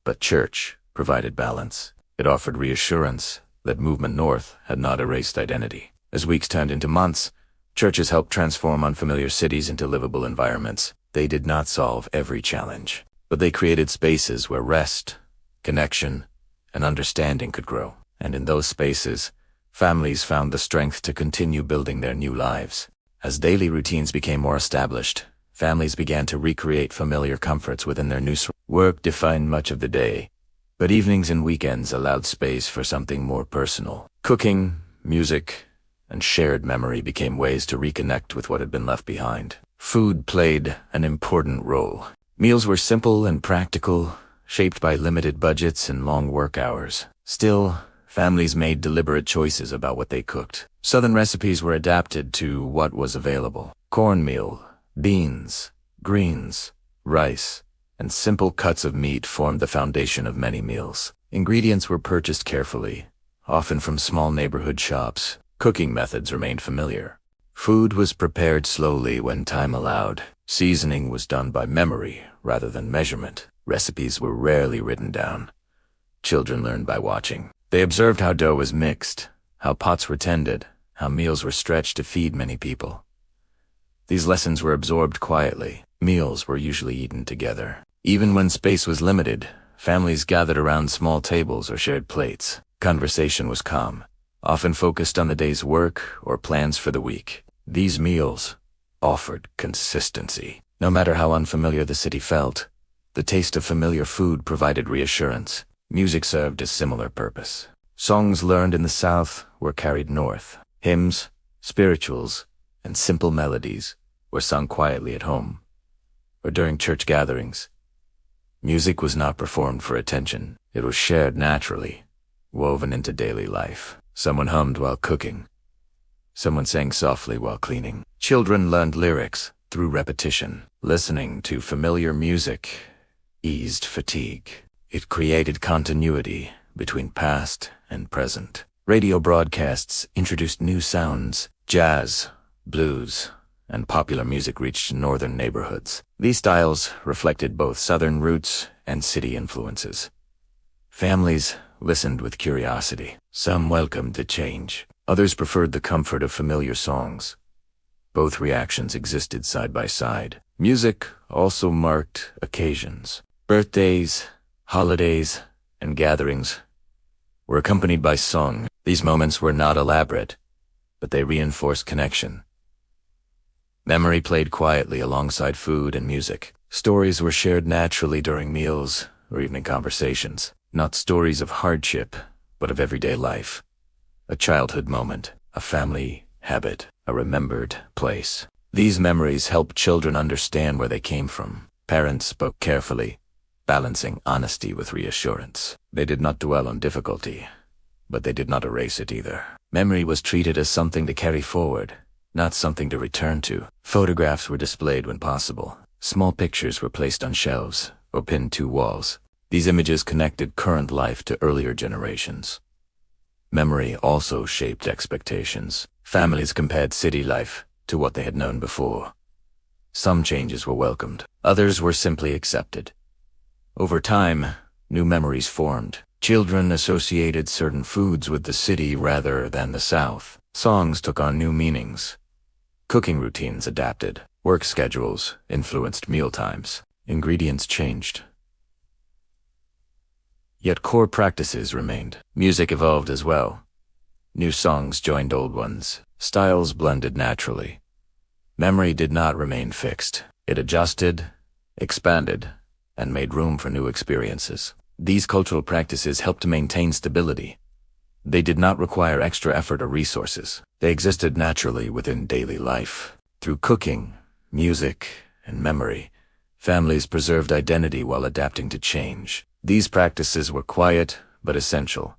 But church provided balance. It offered reassurance that movement north had not erased identity. As weeks turned into months, churches helped transform unfamiliar cities into livable environments. They did not solve every challenge, but they created spaces where rest, connection, and understanding could grow. And in those spaces, families found the strength to continue building their new lives. As daily routines became more established, families began to recreate familiar comforts within their new work defined much of the day, but evenings and weekends allowed space for something more personal. Cooking, music, and shared memory became ways to reconnect with what had been left behind. Food played an important role. Meals were simple and practical, shaped by limited budgets and long work hours. Still, families made deliberate choices about what they cooked. Southern recipes were adapted to what was available. Cornmeal, beans, greens, rice, and simple cuts of meat formed the foundation of many meals. Ingredients were purchased carefully, often from small neighborhood shops. Cooking methods remained familiar. Food was prepared slowly when time allowed. Seasoning was done by memory rather than measurement. Recipes were rarely written down. Children learned by watching. They observed how dough was mixed, how pots were tended, how meals were stretched to feed many people. These lessons were absorbed quietly. Meals were usually eaten together. Even when space was limited, families gathered around small tables or shared plates. Conversation was calm, often focused on the day's work or plans for the week. These meals offered consistency. No matter how unfamiliar the city felt, the taste of familiar food provided reassurance. Music served a similar purpose. Songs learned in the South were carried north. Hymns, spirituals, and simple melodies were sung quietly at home or during church gatherings. Music was not performed for attention. It was shared naturally, woven into daily life. Someone hummed while cooking. Someone sang softly while cleaning. Children learned lyrics through repetition. Listening to familiar music eased fatigue. It created continuity between past and present. Radio broadcasts introduced new sounds. Jazz, blues, and popular music reached northern neighborhoods. These styles reflected both southern roots and city influences. Families listened with curiosity. Some welcomed the change. Others preferred the comfort of familiar songs. Both reactions existed side by side. Music also marked occasions. Birthdays, holidays, and gatherings were accompanied by song. These moments were not elaborate, but they reinforced connection. Memory played quietly alongside food and music. Stories were shared naturally during meals or evening conversations. Not stories of hardship, but of everyday life. A childhood moment, a family habit, a remembered place. These memories helped children understand where they came from. Parents spoke carefully, balancing honesty with reassurance. They did not dwell on difficulty, but they did not erase it either. Memory was treated as something to carry forward, not something to return to. Photographs were displayed when possible. Small pictures were placed on shelves or pinned to walls. These images connected current life to earlier generations. Memory also shaped expectations. Families compared city life to what they had known before. Some changes were welcomed. Others were simply accepted. Over time, new memories formed. Children associated certain foods with the city rather than the South. Songs took on new meanings. Cooking routines adapted. Work schedules influenced mealtimes. Ingredients changed. Yet core practices remained. Music evolved as well. New songs joined old ones. Styles blended naturally. Memory did not remain fixed. It adjusted, expanded, and made room for new experiences. These cultural practices helped to maintain stability. They did not require extra effort or resources. They existed naturally within daily life. Through cooking, music, and memory, families preserved identity while adapting to change. These practices were quiet but essential.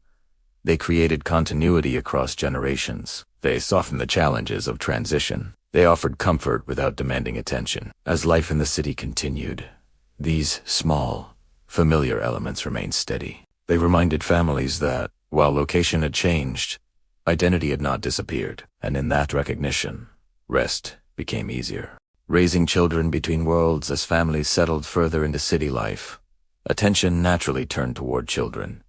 They created continuity across generations. They softened the challenges of transition. They offered comfort without demanding attention. As life in the city continued, these small, familiar elements remained steady. They reminded families that, while location had changed, identity had not disappeared, and in that recognition, rest became easier. Raising children between worlds as families settled further into city life, attention naturally turned toward children.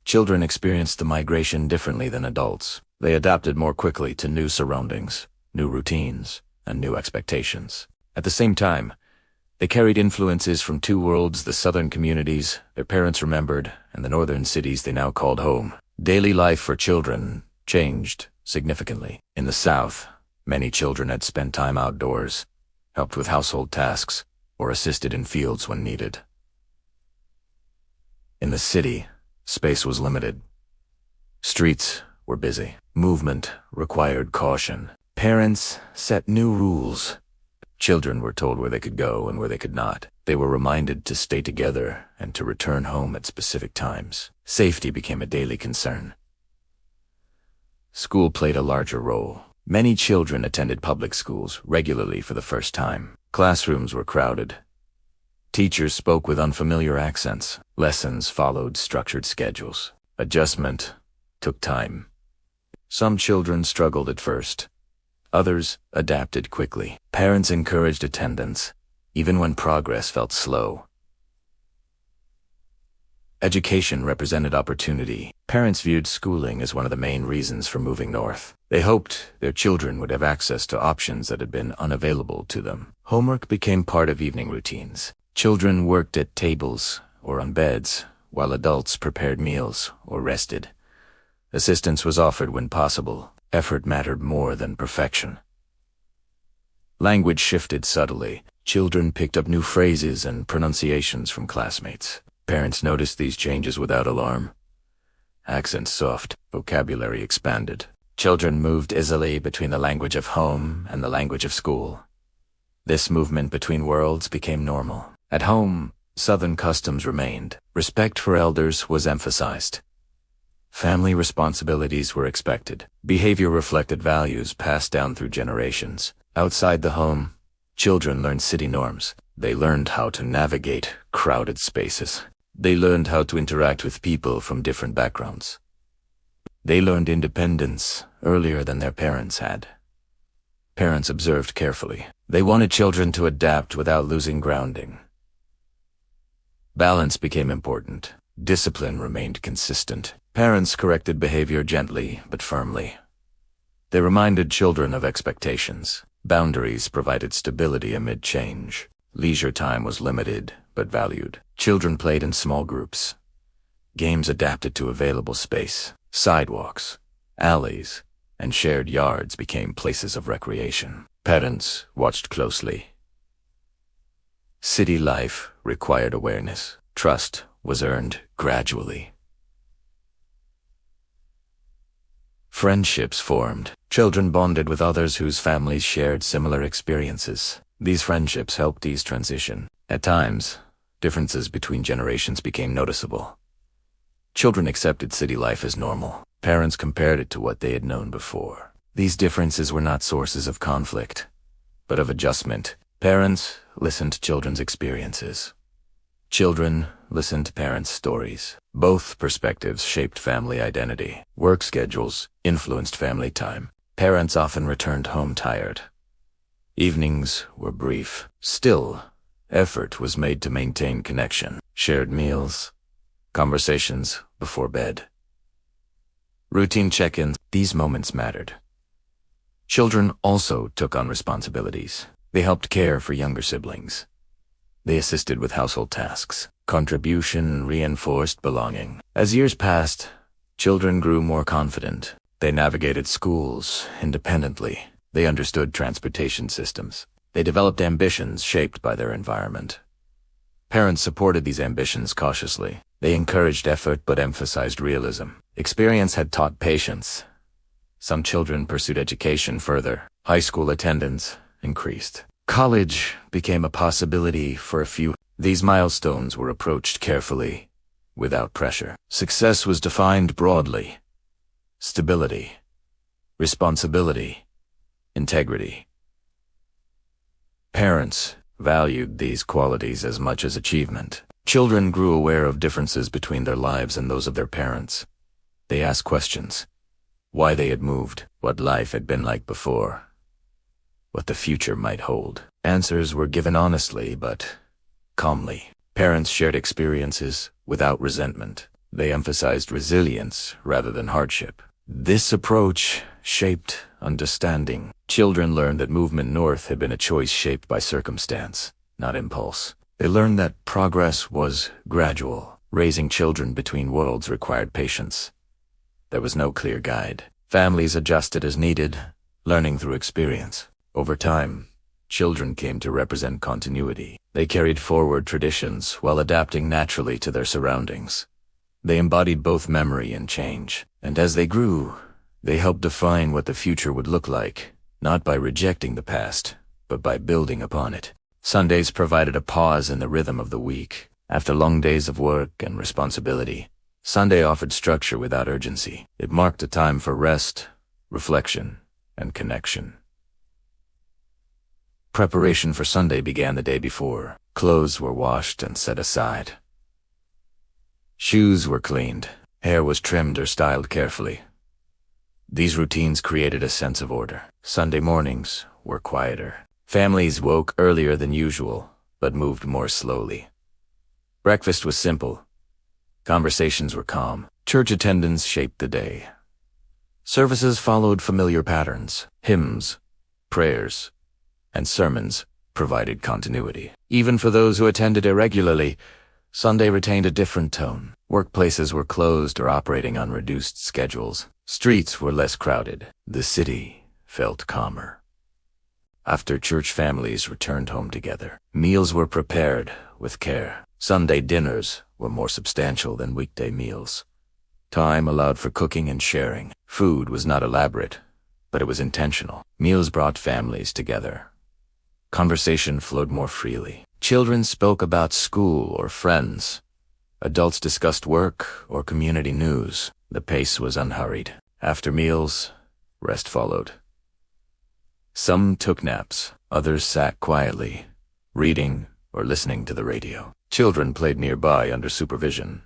Children experienced the migration differently than adults. They adapted more quickly to new surroundings, new routines, and new expectations. At the same time, they carried influences from two worlds: the southern communities their parents remembered and the northern cities they now called home. Daily life for children changed significantly. In the South, many children had spent time outdoors, helped with household tasks, or assisted in fields when needed. In the city, space was limited. Streets were busy. Movement required caution. Parents set new rules. Children were told where they could go and where they could not. They were reminded to stay together and to return home at specific times. Safety became a daily concern. School played a larger role. Many children attended public schools regularly for the first time. Classrooms were crowded. Teachers spoke with unfamiliar accents. Lessons followed structured schedules. Adjustment took time. Some children struggled at first. Others adapted quickly. Parents encouraged attendance, even when progress felt slow. Education represented opportunity. Parents viewed schooling as one of the main reasons for moving north. They hoped their children would have access to options that had been unavailable to them. Homework became part of evening routines. Children worked at tables or on beds, while adults prepared meals or rested. Assistance was offered when possible. Effort mattered more than perfection. Language shifted subtly. Children picked up new phrases and pronunciations from classmates. Parents noticed these changes without alarm. Accents soft, vocabulary expanded. Children moved easily between the language of home and the language of school. This movement between worlds became normal. At home, Southern customs remained. Respect for elders was emphasized. Family responsibilities were expected. Behavior reflected values passed down through generations. Outside the home, children learned city norms. They learned how to navigate crowded spaces. They learned how to interact with people from different backgrounds. They learned independence earlier than their parents had. Parents observed carefully. They wanted children to adapt without losing grounding. Balance became important. Discipline remained consistent. Parents corrected behavior gently but firmly. They reminded children of expectations. Boundaries provided stability amid change. Leisure time was limited but valued. Children played in small groups. Games adapted to available space. Sidewalks, alleys, and shared yards became places of recreation. Parents watched closely. City life required awareness. Trust was earned gradually. Friendships formed. Children bonded with others whose families shared similar experiences. These friendships helped ease transition. At times, differences between generations became noticeable. Children accepted city life as normal. Parents compared it to what they had known before. These differences were not sources of conflict, but of adjustment. Parents listened to children's experiences. Children listened to parents' stories. Both perspectives shaped family identity. Work schedules influenced family time. Parents often returned home tired. Evenings were brief. Still, effort was made to maintain connection. Shared meals, conversations before bed, routine check-ins. These moments mattered. Children also took on responsibilities. They helped care for younger siblings. They assisted with household tasks. Contribution reinforced belonging. As years passed, children grew more confident. They navigated schools independently. They understood transportation systems. They developed ambitions shaped by their environment. Parents supported these ambitions cautiously. They encouraged effort but emphasized realism. Experience had taught patience. Some children pursued education further. High school attendance increased. College became a possibility for a few. These milestones were approached carefully, without pressure. Success was defined broadly. Stability, responsibility, integrity. Parents valued these qualities as much as achievement. Children grew aware of differences between their lives and those of their parents. They asked questions. Why they had moved, what life had been like before, what the future might hold. Answers were given honestly but calmly. Parents shared experiences without resentment. They emphasized resilience rather than hardship. This approach shaped understanding. Children learned that movement north had been a choice shaped by circumstance, not impulse. They learned that progress was gradual. Raising children between worlds required patience. There was no clear guide. Families adjusted as needed, learning through experience. Over time, children came to represent continuity. They carried forward traditions while adapting naturally to their surroundings. They embodied both memory and change. And as they grew, they helped define what the future would look like, not by rejecting the past, but by building upon it. Sundays provided a pause in the rhythm of the week. After long days of work and responsibility, Sunday offered structure without urgency. It marked a time for rest, reflection, and connection. Preparation for Sunday began the day before. Clothes were washed and set aside. Shoes were cleaned. Hair was trimmed or styled carefully. These routines created a sense of order. Sunday mornings were quieter. Families woke earlier than usual, but moved more slowly. Breakfast was simple. Conversations were calm. Church attendance shaped the day. Services followed familiar patterns. Hymns, prayers, and sermons provided continuity. Even for those who attended irregularly, Sunday retained a different tone. Workplaces were closed or operating on reduced schedules. Streets were less crowded. The city felt calmer. After church, families returned home together. Meals were prepared with care. Sunday dinners were more substantial than weekday meals. Time allowed for cooking and sharing. Food was not elaborate, but it was intentional. Meals brought families together. Conversation flowed more freely. Children spoke about school or friends. Adults discussed work or community news. The pace was unhurried. After meals, rest followed. Some took naps. Others sat quietly, reading or listening to the radio. Children played nearby under supervision.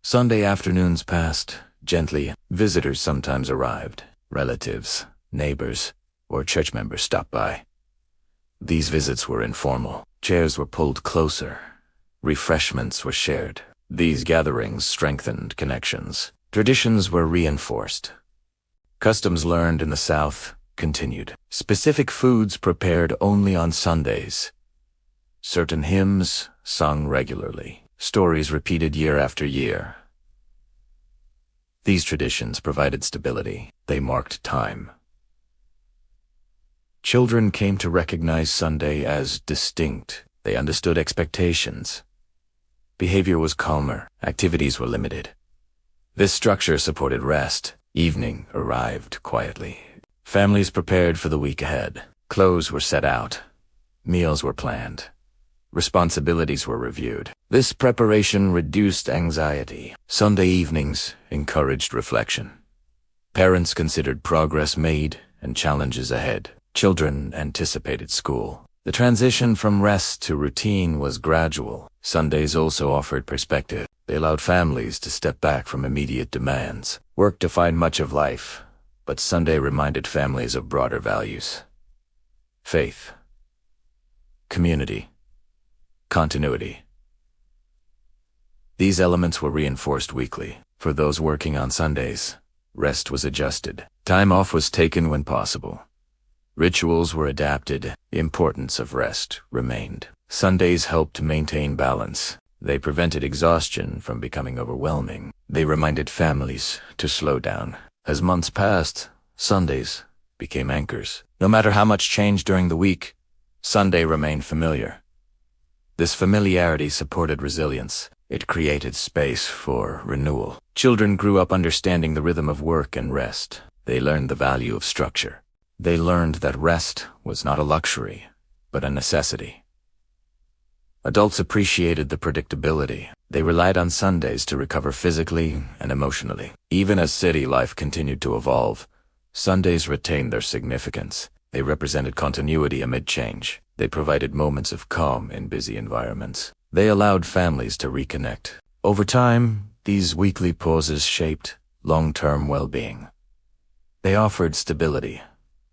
Sunday afternoons passed gently. Visitors sometimes arrived. Relatives, neighbors, or church members stopped by. These visits were informal. Chairs were pulled closer. Refreshments were shared. These gatherings strengthened connections. Traditions were reinforced. Customs learned in the South continued. Specific foods prepared only on Sundays. Certain hymns sung regularly. Stories repeated year after year. These traditions provided stability. They marked time. Children came to recognize Sunday as distinct. They understood expectations. Behavior was calmer. Activities were limited. This structure supported rest. Evening arrived quietly. Families prepared for the week ahead. Clothes were set out. Meals were planned. Responsibilities were reviewed. This preparation reduced anxiety. Sunday evenings encouraged reflection. Parents considered progress made and challenges ahead. Children anticipated school. The transition from rest to routine was gradual. Sundays also offered perspective. They allowed families to step back from immediate demands. Work defined much of life, but Sunday reminded families of broader values. Faith, community, continuity. These elements were reinforced weekly. For those working on Sundays, rest was adjusted. Time off was taken when possible. Rituals were adapted. The importance of rest remained. Sundays helped maintain balance. They prevented exhaustion from becoming overwhelming. They reminded families to slow down. As months passed, Sundays became anchors. No matter how much changed during the week, Sunday remained familiar. This familiarity supported resilience. It created space for renewal. Children grew up understanding the rhythm of work and rest. They learned the value of structure. They learned that rest was not a luxury, but a necessity. Adults appreciated the predictability. They relied on Sundays to recover physically and emotionally. Even as city life continued to evolve, Sundays retained their significance. They represented continuity amid change. They provided moments of calm in busy environments. They allowed families to reconnect. Over time, these weekly pauses shaped long-term well-being. They offered stability.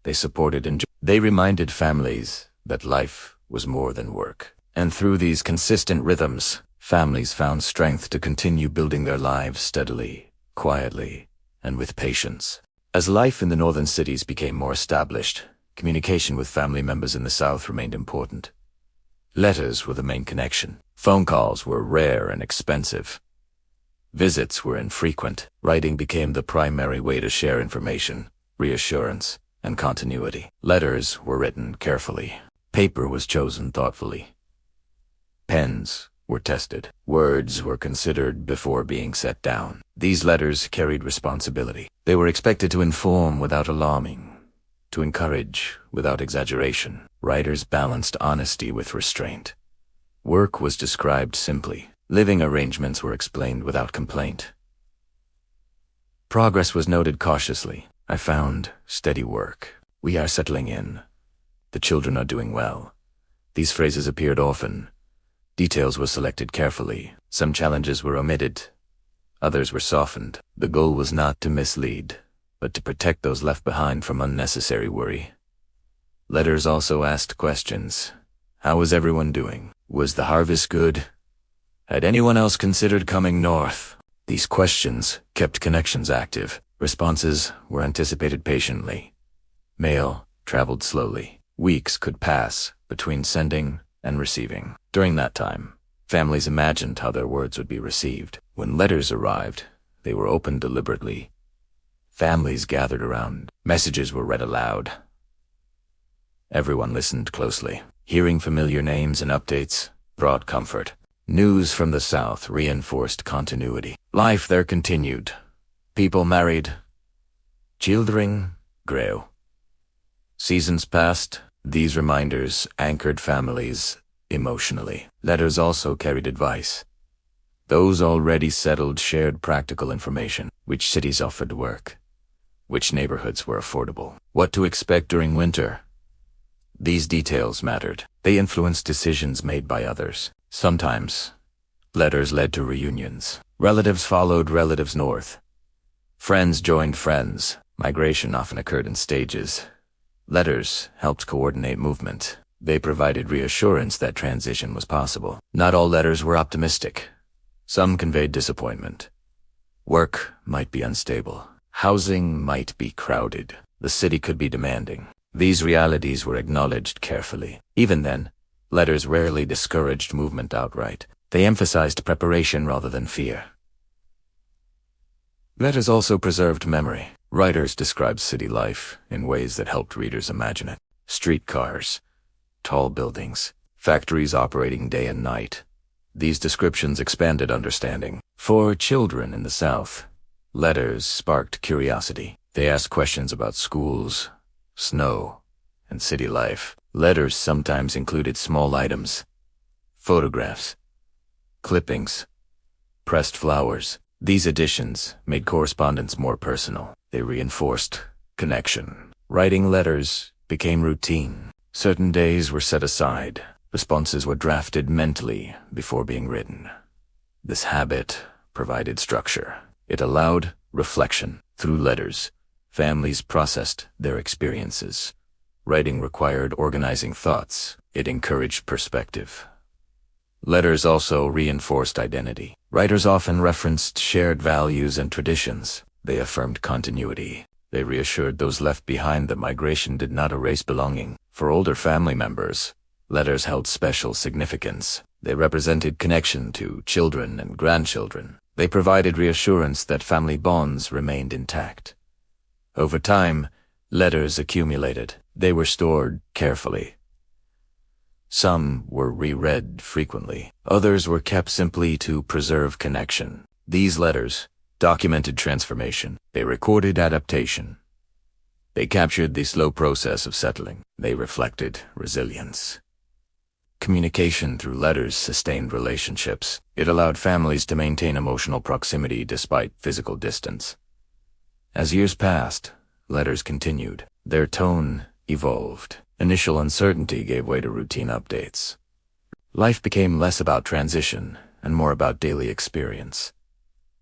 They supported enjoyment. They reminded families that life was more than work. And through these consistent rhythms, families found strength to continue building their lives steadily, quietly, and with patience. As life in the northern cities became more established, communication with family members in the South remained important. Letters were the main connection. Phone calls were rare and expensive. Visits were infrequent. Writing became the primary way to share information, reassurance, and continuity. Letters were written carefully. Paper was chosen thoughtfully. Pens were tested. Words were considered before being set down. These letters carried responsibility. They were expected to inform without alarming, to encourage without exaggeration. Writers balanced honesty with restraint. Work was described simply. Living arrangements were explained without complaint. Progress was noted cautiously. I found steady work. We are settling in. The children are doing well. These phrases appeared often. Details were selected carefully. Some challenges were omitted. Others were softened. The goal was not to mislead, but to protect those left behind from unnecessary worry. Letters also asked questions. How was everyone doing? Was the harvest good? Had anyone else considered coming north? These questions kept connections active. Responses were anticipated patiently. Mail traveled slowly. Weeks could pass between sending and receiving. During that time, families imagined how their words would be received. When letters arrived, they were opened deliberately. Families gathered around. Messages were read aloud. Everyone listened closely. Hearing familiar names and updates brought comfort. News from the South reinforced continuity. Life there continued. People married. Children grew. Seasons passed. These reminders anchored families emotionally. Letters also carried advice. Those already settled shared practical information. Which cities offered work? Which neighborhoods were affordable? What to expect during winter? These details mattered. They influenced decisions made by others. Sometimes, letters led to reunions. Relatives followed relatives north. Friends joined friends. Migration often occurred in stages. Letters helped coordinate movement. They provided reassurance that transition was possible. Not all letters were optimistic. Some conveyed disappointment. Work might be unstable. Housing might be crowded. The city could be demanding. These realities were acknowledged carefully. Even then, letters rarely discouraged movement outright. They emphasized preparation rather than fear. Letters also preserved memory. Writers described city life in ways that helped readers imagine it. Streetcars, tall buildings, factories operating day and night. These descriptions expanded understanding. For children in the South, letters sparked curiosity. They asked questions about schools, snow, and city life. Letters sometimes included small items, photographs, clippings, pressed flowers. These additions made correspondence more personal. They reinforced connection. Writing letters became routine. Certain days were set aside. Responses were drafted mentally before being written. This habit provided structure. It allowed reflection. Through letters, families processed their experiences. Writing required organizing thoughts. It encouraged perspective. Letters also reinforced identity. Writers often referenced shared values and traditions. They affirmed continuity. They reassured those left behind that migration did not erase belonging. For older family members, letters held special significance. They represented connection to children and grandchildren. They provided reassurance that family bonds remained intact. Over time, letters accumulated. They were stored carefully. Some were reread frequently. Others were kept simply to preserve connection. These letters documented transformation. They recorded adaptation. They captured the slow process of settling. They reflected resilience. Communication through letters sustained relationships. It allowed families to maintain emotional proximity despite physical distance. As years passed, letters continued. Their tone evolved. Initial uncertainty gave way to routine updates. Life became less about transition and more about daily experience.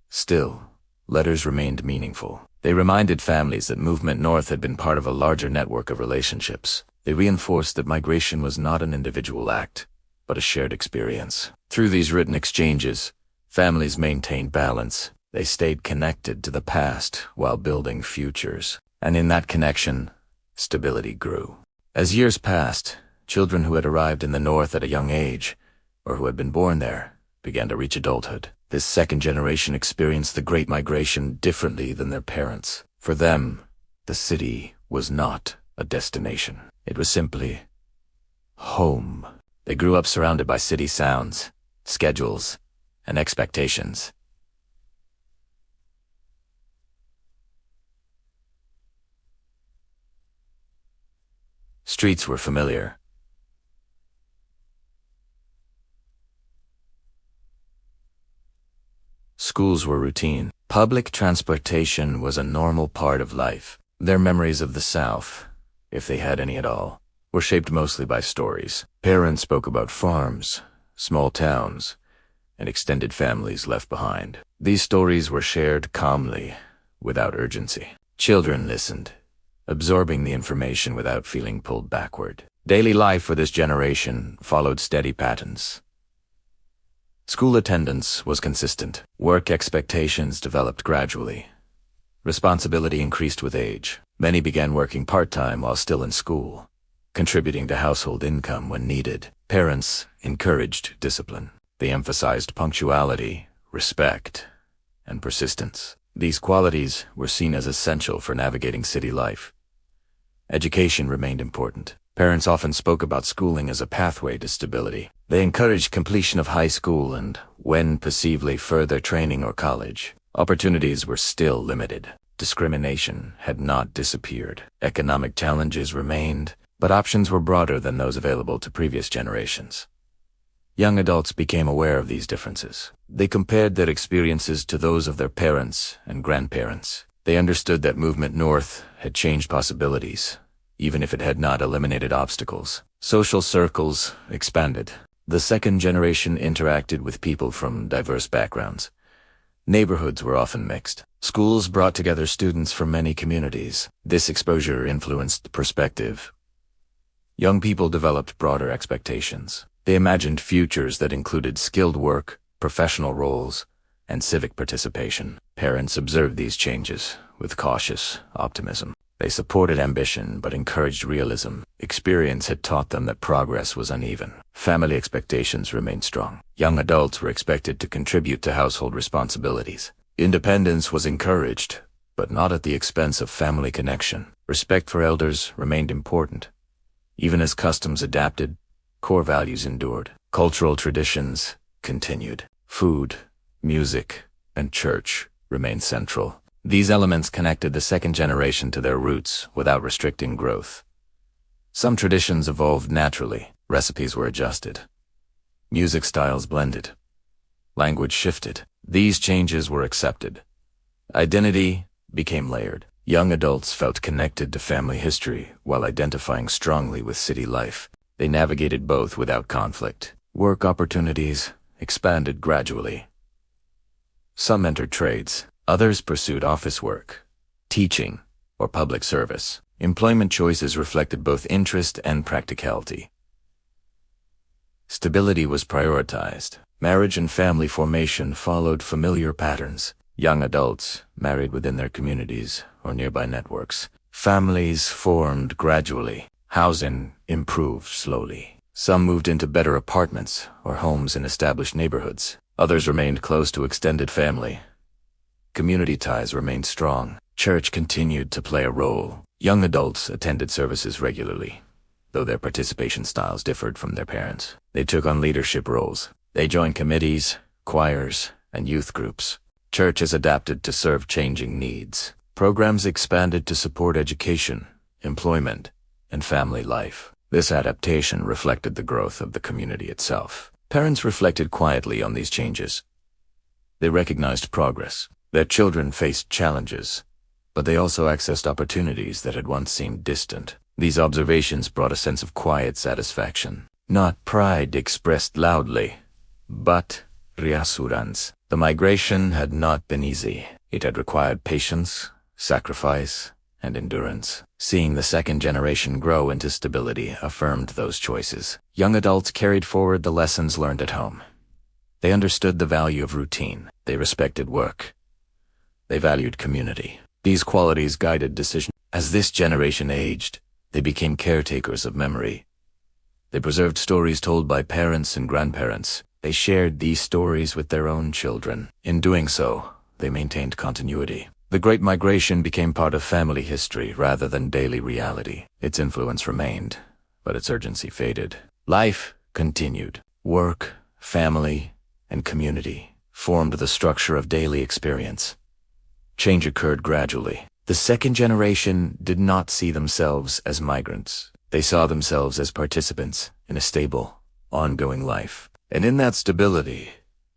Still, letters remained meaningful. They reminded families that movement north had been part of a larger network of relationships. They reinforced that migration was not an individual act, but a shared experience. Through these written exchanges, families maintained balance. They stayed connected to the past while building futures. And in that connection, stability grew. As years passed, children who had arrived in the North at a young age, or who had been born there, began to reach adulthood. This second generation experienced the Great Migration differently than their parents. For them, the city was not a destination. It was simply home. They grew up surrounded by city sounds, schedules, and expectations. Streets were familiar. Schools were routine. Public transportation was a normal part of life. Their memories of the South, if they had any at all, were shaped mostly by stories. Parents spoke about farms, small towns, and extended families left behind. These stories were shared calmly, without urgency. Children listened, absorbing the information without feeling pulled backward. Daily life for this generation followed steady patterns. School attendance was consistent. Work expectations developed gradually. Responsibility increased with age. Many began working part-time while still in school, contributing to household income when needed. Parents encouraged discipline. They emphasized punctuality, respect, and persistence. These qualities were seen as essential for navigating city life. Education remained important. Parents often spoke about schooling as a pathway to stability. They encouraged completion of high school and, when possibly, further training or college. Opportunities were still limited. Discrimination had not disappeared. Economic challenges remained, but options were broader than those available to previous generations. Young adults became aware of these differences. They compared their experiences to those of their parents and grandparents. They understood that movement north had changed possibilities, even if it had not eliminated obstacles. Social circles expanded. The second generation interacted with people from diverse backgrounds. Neighborhoods were often mixed. Schools brought together students from many communities. This exposure influenced perspective. Young people developed broader expectations. They imagined futures that included skilled work, professional roles, and civic participation. Parents observed these changes with cautious optimism. They supported ambition but encouraged realism. Experience had taught them that progress was uneven. Family expectations remained strong. Young adults were expected to contribute to household responsibilities. Independence was encouraged, but not at the expense of family connection. Respect for elders remained important. Even as customs adapted, core values endured. Cultural traditions continued. Food, music, and church remained central. These elements connected the second generation to their roots without restricting growth. Some traditions evolved naturally. Recipes were adjusted. Music styles blended. Language shifted. These changes were accepted. Identity became layered. Young adults felt connected to family history while identifying strongly with city life. They navigated both without conflict. Work opportunities expanded gradually. Some entered trades. Others pursued office work, teaching, or public service. Employment choices reflected both interest and practicality. Stability was prioritized. Marriage and family formation followed familiar patterns. Young adults married within their communities or nearby networks. Families formed gradually. Housing improved slowly. Some moved into better apartments or homes in established neighborhoods. Others remained close to extended family. Community ties remained strong. Church continued to play a role. Young adults attended services regularly, though their participation styles differed from their parents. They took on leadership roles. They joined committees, choirs, and youth groups. Churches adapted to serve changing needs. Programs expanded to support education, employment, and family life. This adaptation reflected the growth of the community itself. Parents reflected quietly on these changes. They recognized progress. Their children faced challenges, but they also accessed opportunities that had once seemed distant. These observations brought a sense of quiet satisfaction. Not pride expressed loudly, but reassurance. The migration had not been easy. It had required patience, sacrifice, and endurance. Seeing the second generation grow into stability affirmed those choices. Young adults carried forward the lessons learned at home. They understood the value of routine. They respected work. They valued community. These qualities guided decisions. As this generation aged, they became caretakers of memory. They preserved stories told by parents and grandparents. They shared these stories with their own children. In doing so, they maintained continuity. The Great Migration became part of family history rather than daily reality. Its influence remained, but its urgency faded. Life continued. Work, family, and community formed the structure of daily experience. Change occurred gradually. The second generation did not see themselves as migrants. They saw themselves as participants in a stable, ongoing life. And in that stability,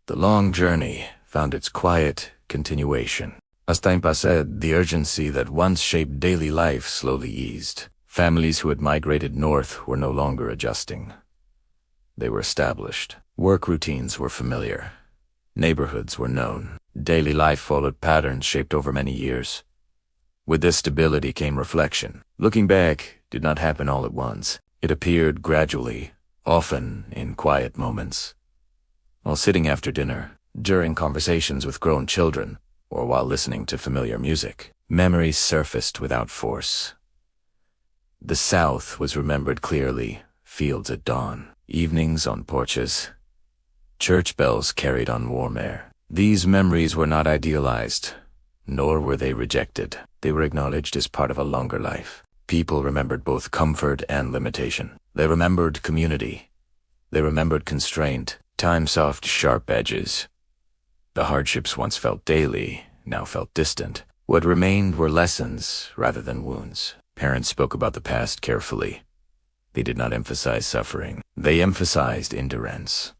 the long journey found its quiet continuation. As time passed, the urgency that once shaped daily life slowly eased. Families who had migrated north were no longer adjusting. They were established. Work routines were familiar. Neighborhoods were known. Daily life followed patterns shaped over many years. With this stability came reflection. Looking back did not happen all at once. It appeared gradually, often in quiet moments. While sitting after dinner, during conversations with grown children, or while listening to familiar music, memories surfaced without force. The South was remembered clearly, fields at dawn, evenings on porches, church bells carried on warm air. These memories were not idealized, nor were they rejected. They were acknowledged as part of a longer life. People remembered both comfort and limitation. They remembered community. They remembered constraint, time-soft, sharp edges. The hardships once felt daily, now felt distant. What remained were lessons rather than wounds. Parents spoke about the past carefully. They did not emphasize suffering. They emphasized endurance.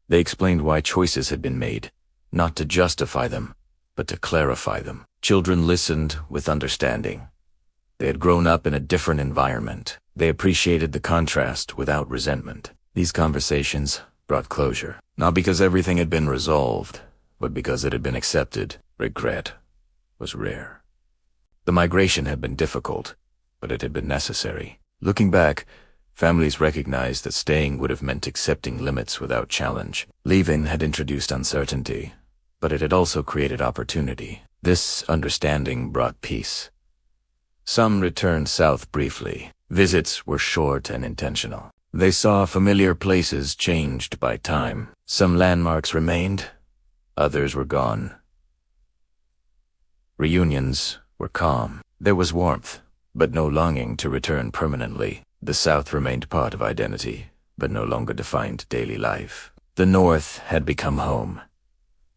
They explained why choices had been made, not to justify them, but to clarify them. Children listened with understanding. They had grown up in a different environment. They appreciated the contrast without resentment. These conversations brought closure, not because everything had been resolved, but because it had been accepted. Regret was rare. The migration had been difficult, but it had been necessary. Looking back, families recognized that staying would have meant accepting limits without challenge. Leaving had introduced uncertainty, but it had also created opportunity. This understanding brought peace. Some returned south briefly. Visits were short and intentional. They saw familiar places changed by time. Some landmarks remained, others were gone. Reunions were calm. There was warmth, but no longing to return permanently. The South remained part of identity, but no longer defined daily life. The North had become home.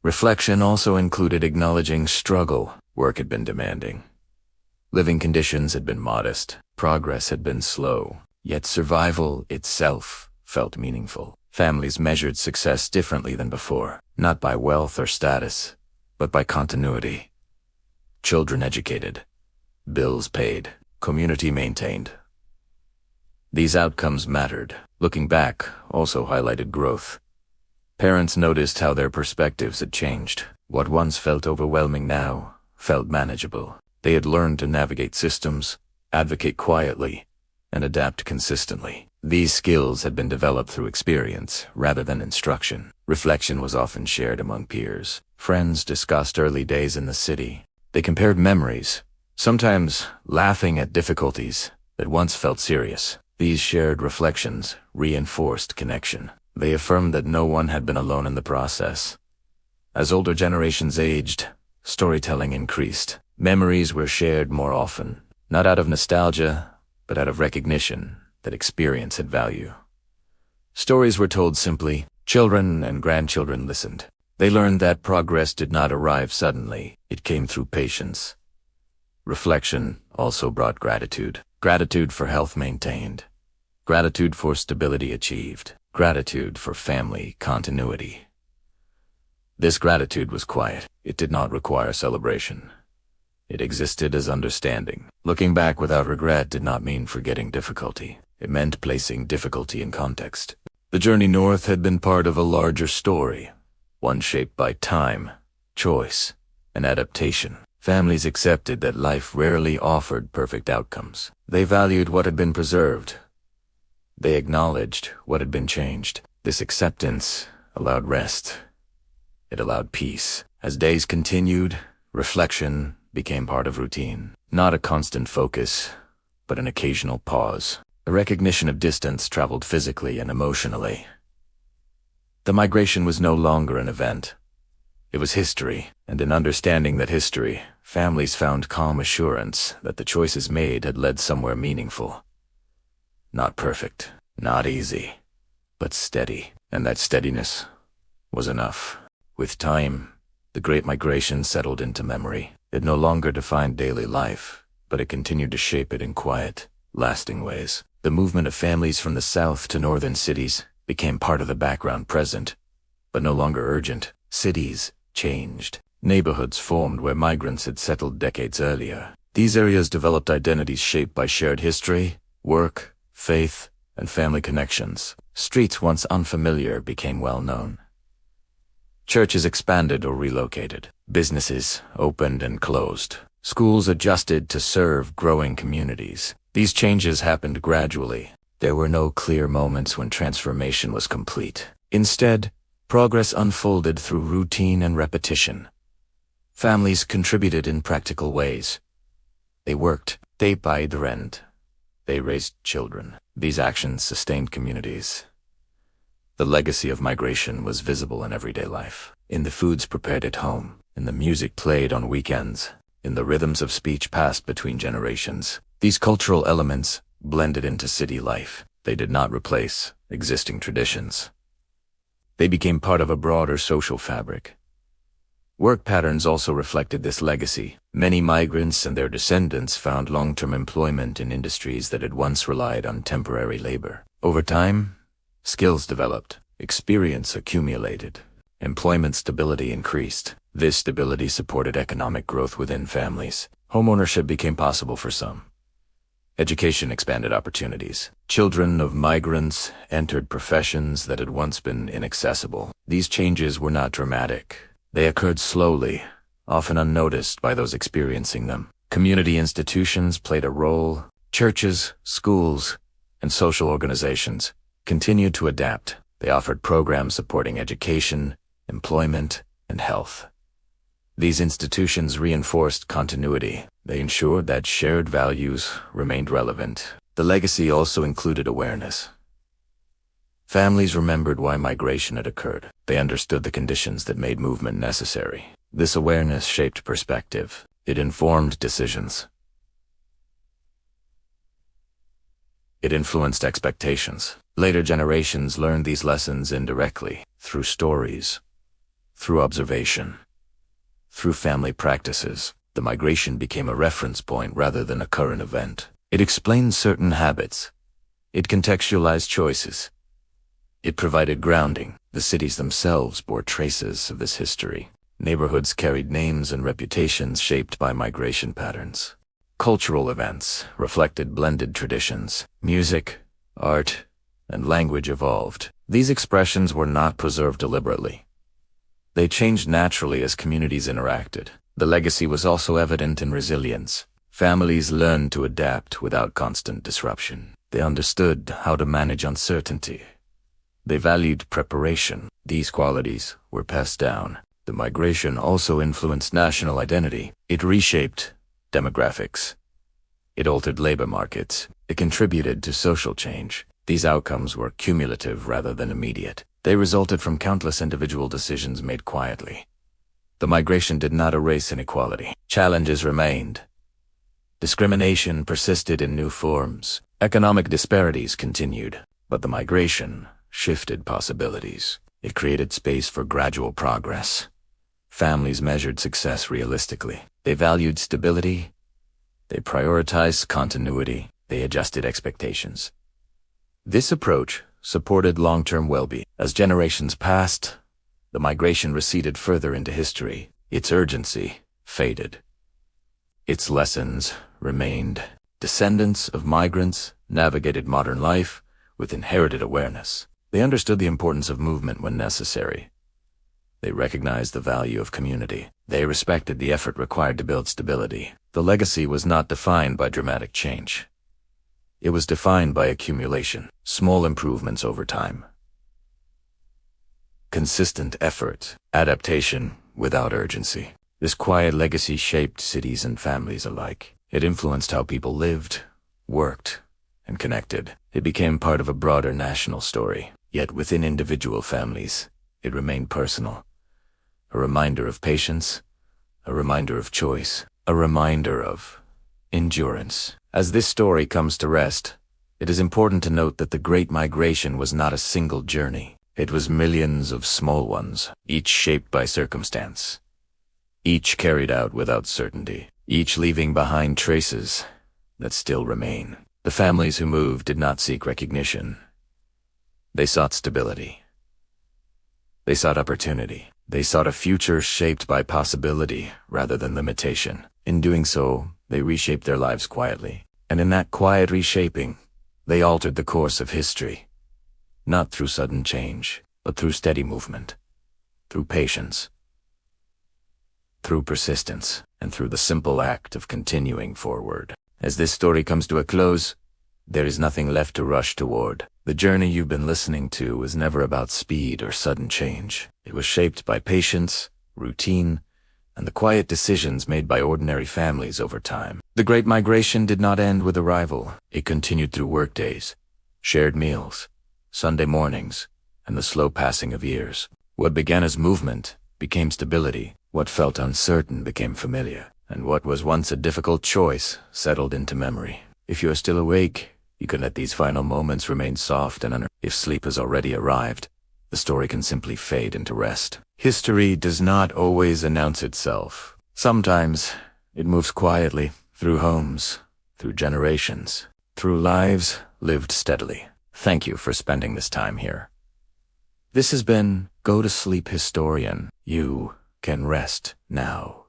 Reflection also included acknowledging struggle. Work had been demanding. Living conditions had been modest. Progress had been slow. Yet survival itself felt meaningful. Families measured success differently than before, not by wealth or status, but by continuity. Children educated, bills paid, community maintained. These outcomes mattered. Looking back also highlighted growth. Parents noticed how their perspectives had changed. What once felt overwhelming now felt manageable. They had learned to navigate systems, advocate quietly, and adapt consistently. These skills had been developed through experience rather than instruction. Reflection was often shared among peers. Friends discussed early days in the city. They compared memories, sometimes laughing at difficulties that once felt serious. These shared reflections reinforced connection. They affirmed that no one had been alone in the process. As older generations aged, storytelling increased. Memories were shared more often, not out of nostalgia, but out of recognition that experience had value. Stories were told simply. Children and grandchildren listened. They learned that progress did not arrive suddenly. It came through patience. Reflection also brought gratitude. Gratitude for health maintained. Gratitude for stability achieved. Gratitude for family continuity. This gratitude was quiet. It did not require celebration. It existed as understanding. Looking back without regret did not mean forgetting difficulty. It meant placing difficulty in context. The journey north had been part of a larger story, one shaped by time, choice, and adaptation. Families accepted that life rarely offered perfect outcomes. They valued what had been preserved. They acknowledged what had been changed. This acceptance allowed rest. It allowed peace. As days continued, reflection became part of routine. Not a constant focus, but an occasional pause. A recognition of distance traveled physically and emotionally. The migration was no longer an event. It was history, and in understanding that history, families found calm assurance that the choices made had led somewhere meaningful. Not perfect, not easy, but steady. And that steadiness was enough. With time, the Great Migration settled into memory. It no longer defined daily life, but it continued to shape it in quiet, lasting ways. The movement of families from the south to northern cities became part of the background present, but no longer urgent. Cities changed. Neighborhoods formed where migrants had settled decades earlier. These areas developed identities shaped by shared history, work, faith, and family connections. Streets once unfamiliar became well-known. Churches expanded or relocated. Businesses opened and closed. Schools adjusted to serve growing communities. These changes happened gradually. There were no clear moments when transformation was complete. Instead, progress unfolded through routine and repetition. Families contributed in practical ways. They worked, they paid rent, they raised children. These actions sustained communities. The legacy of migration was visible in everyday life, in the foods prepared at home, in the music played on weekends, in the rhythms of speech passed between generations. These cultural elements blended into city life. They did not replace existing traditions. They became part of a broader social fabric. Work patterns also reflected this legacy. Many migrants and their descendants found long-term employment in industries that had once relied on temporary labor. Over time, skills developed, experience accumulated, employment stability increased. This stability supported economic growth within families. Homeownership became possible for some. Education expanded opportunities. Children of migrants entered professions that had once been inaccessible. These changes were not dramatic. They occurred slowly, often unnoticed by those experiencing them. Community institutions played a role. Churches, schools, and social organizations continued to adapt. They offered programs supporting education, employment, and health. These institutions reinforced continuity. They ensured that shared values remained relevant. The legacy also included awareness. Families remembered why migration had occurred. They understood the conditions that made movement necessary. This awareness shaped perspective. It informed decisions. It influenced expectations. Later generations learned these lessons indirectly, through stories, through observation, through family practices. The migration became a reference point rather than a current event. It explained certain habits. It contextualized choices. It provided grounding. The cities themselves bore traces of this history. Neighborhoods carried names and reputations shaped by migration patterns. Cultural events reflected blended traditions. Music, art, and language evolved. These expressions were not preserved deliberately. They changed naturally as communities interacted. The legacy was also evident in resilience. Families learned to adapt without constant disruption. They understood how to manage uncertainty. They valued preparation. These qualities were passed down. The migration also influenced national identity. It reshaped demographics. It altered labor markets. It contributed to social change. These outcomes were cumulative rather than immediate. They resulted from countless individual decisions made quietly. The migration did not erase inequality. Challenges remained. Discrimination persisted in new forms. Economic disparities continued. But the migration shifted possibilities. It created space for gradual progress. Families measured success realistically. They valued stability. They prioritized continuity. They adjusted expectations. This approach supported long-term well-being. As generations passed, the migration receded further into history. Its urgency faded. Its lessons remained. Descendants of migrants navigated modern life with inherited awareness. They understood the importance of movement when necessary. They recognized the value of community. They respected the effort required to build stability. The legacy was not defined by dramatic change. It was defined by accumulation, small improvements over time. Consistent effort, adaptation without urgency. This quiet legacy shaped cities and families alike. It influenced how people lived, worked, and connected. It became part of a broader national story. Yet within individual families, it remained personal. A reminder of patience, a reminder of choice, a reminder of endurance. As this story comes to rest, it is important to note that the Great Migration was not a single journey. It was millions of small ones, each shaped by circumstance, each carried out without certainty, each leaving behind traces that still remain. The families who moved did not seek recognition. They sought stability. They sought opportunity. They sought a future shaped by possibility rather than limitation. In doing so, They reshaped their lives quietly. And in that quiet reshaping, they altered the course of history. Not through sudden change, but through steady movement, through patience, through persistence, and through the simple act of continuing forward. As this story comes to a close, there is nothing left to rush toward. The journey you've been listening to was never about speed or sudden change. It was shaped by patience, routine, and the quiet decisions made by ordinary families over time. The Great Migration did not end with arrival. It continued through workdays, shared meals, Sunday mornings, and the slow passing of years. What began as movement became stability. What felt uncertain became familiar. And what was once a difficult choice settled into memory. If you are still awake, you can let these final moments remain soft and if sleep has already arrived, the story can simply fade into rest. History does not always announce itself. Sometimes it moves quietly through homes, through generations, through lives lived steadily. Thank you for spending this time here. This has been Go to Sleep Historian. You can rest now.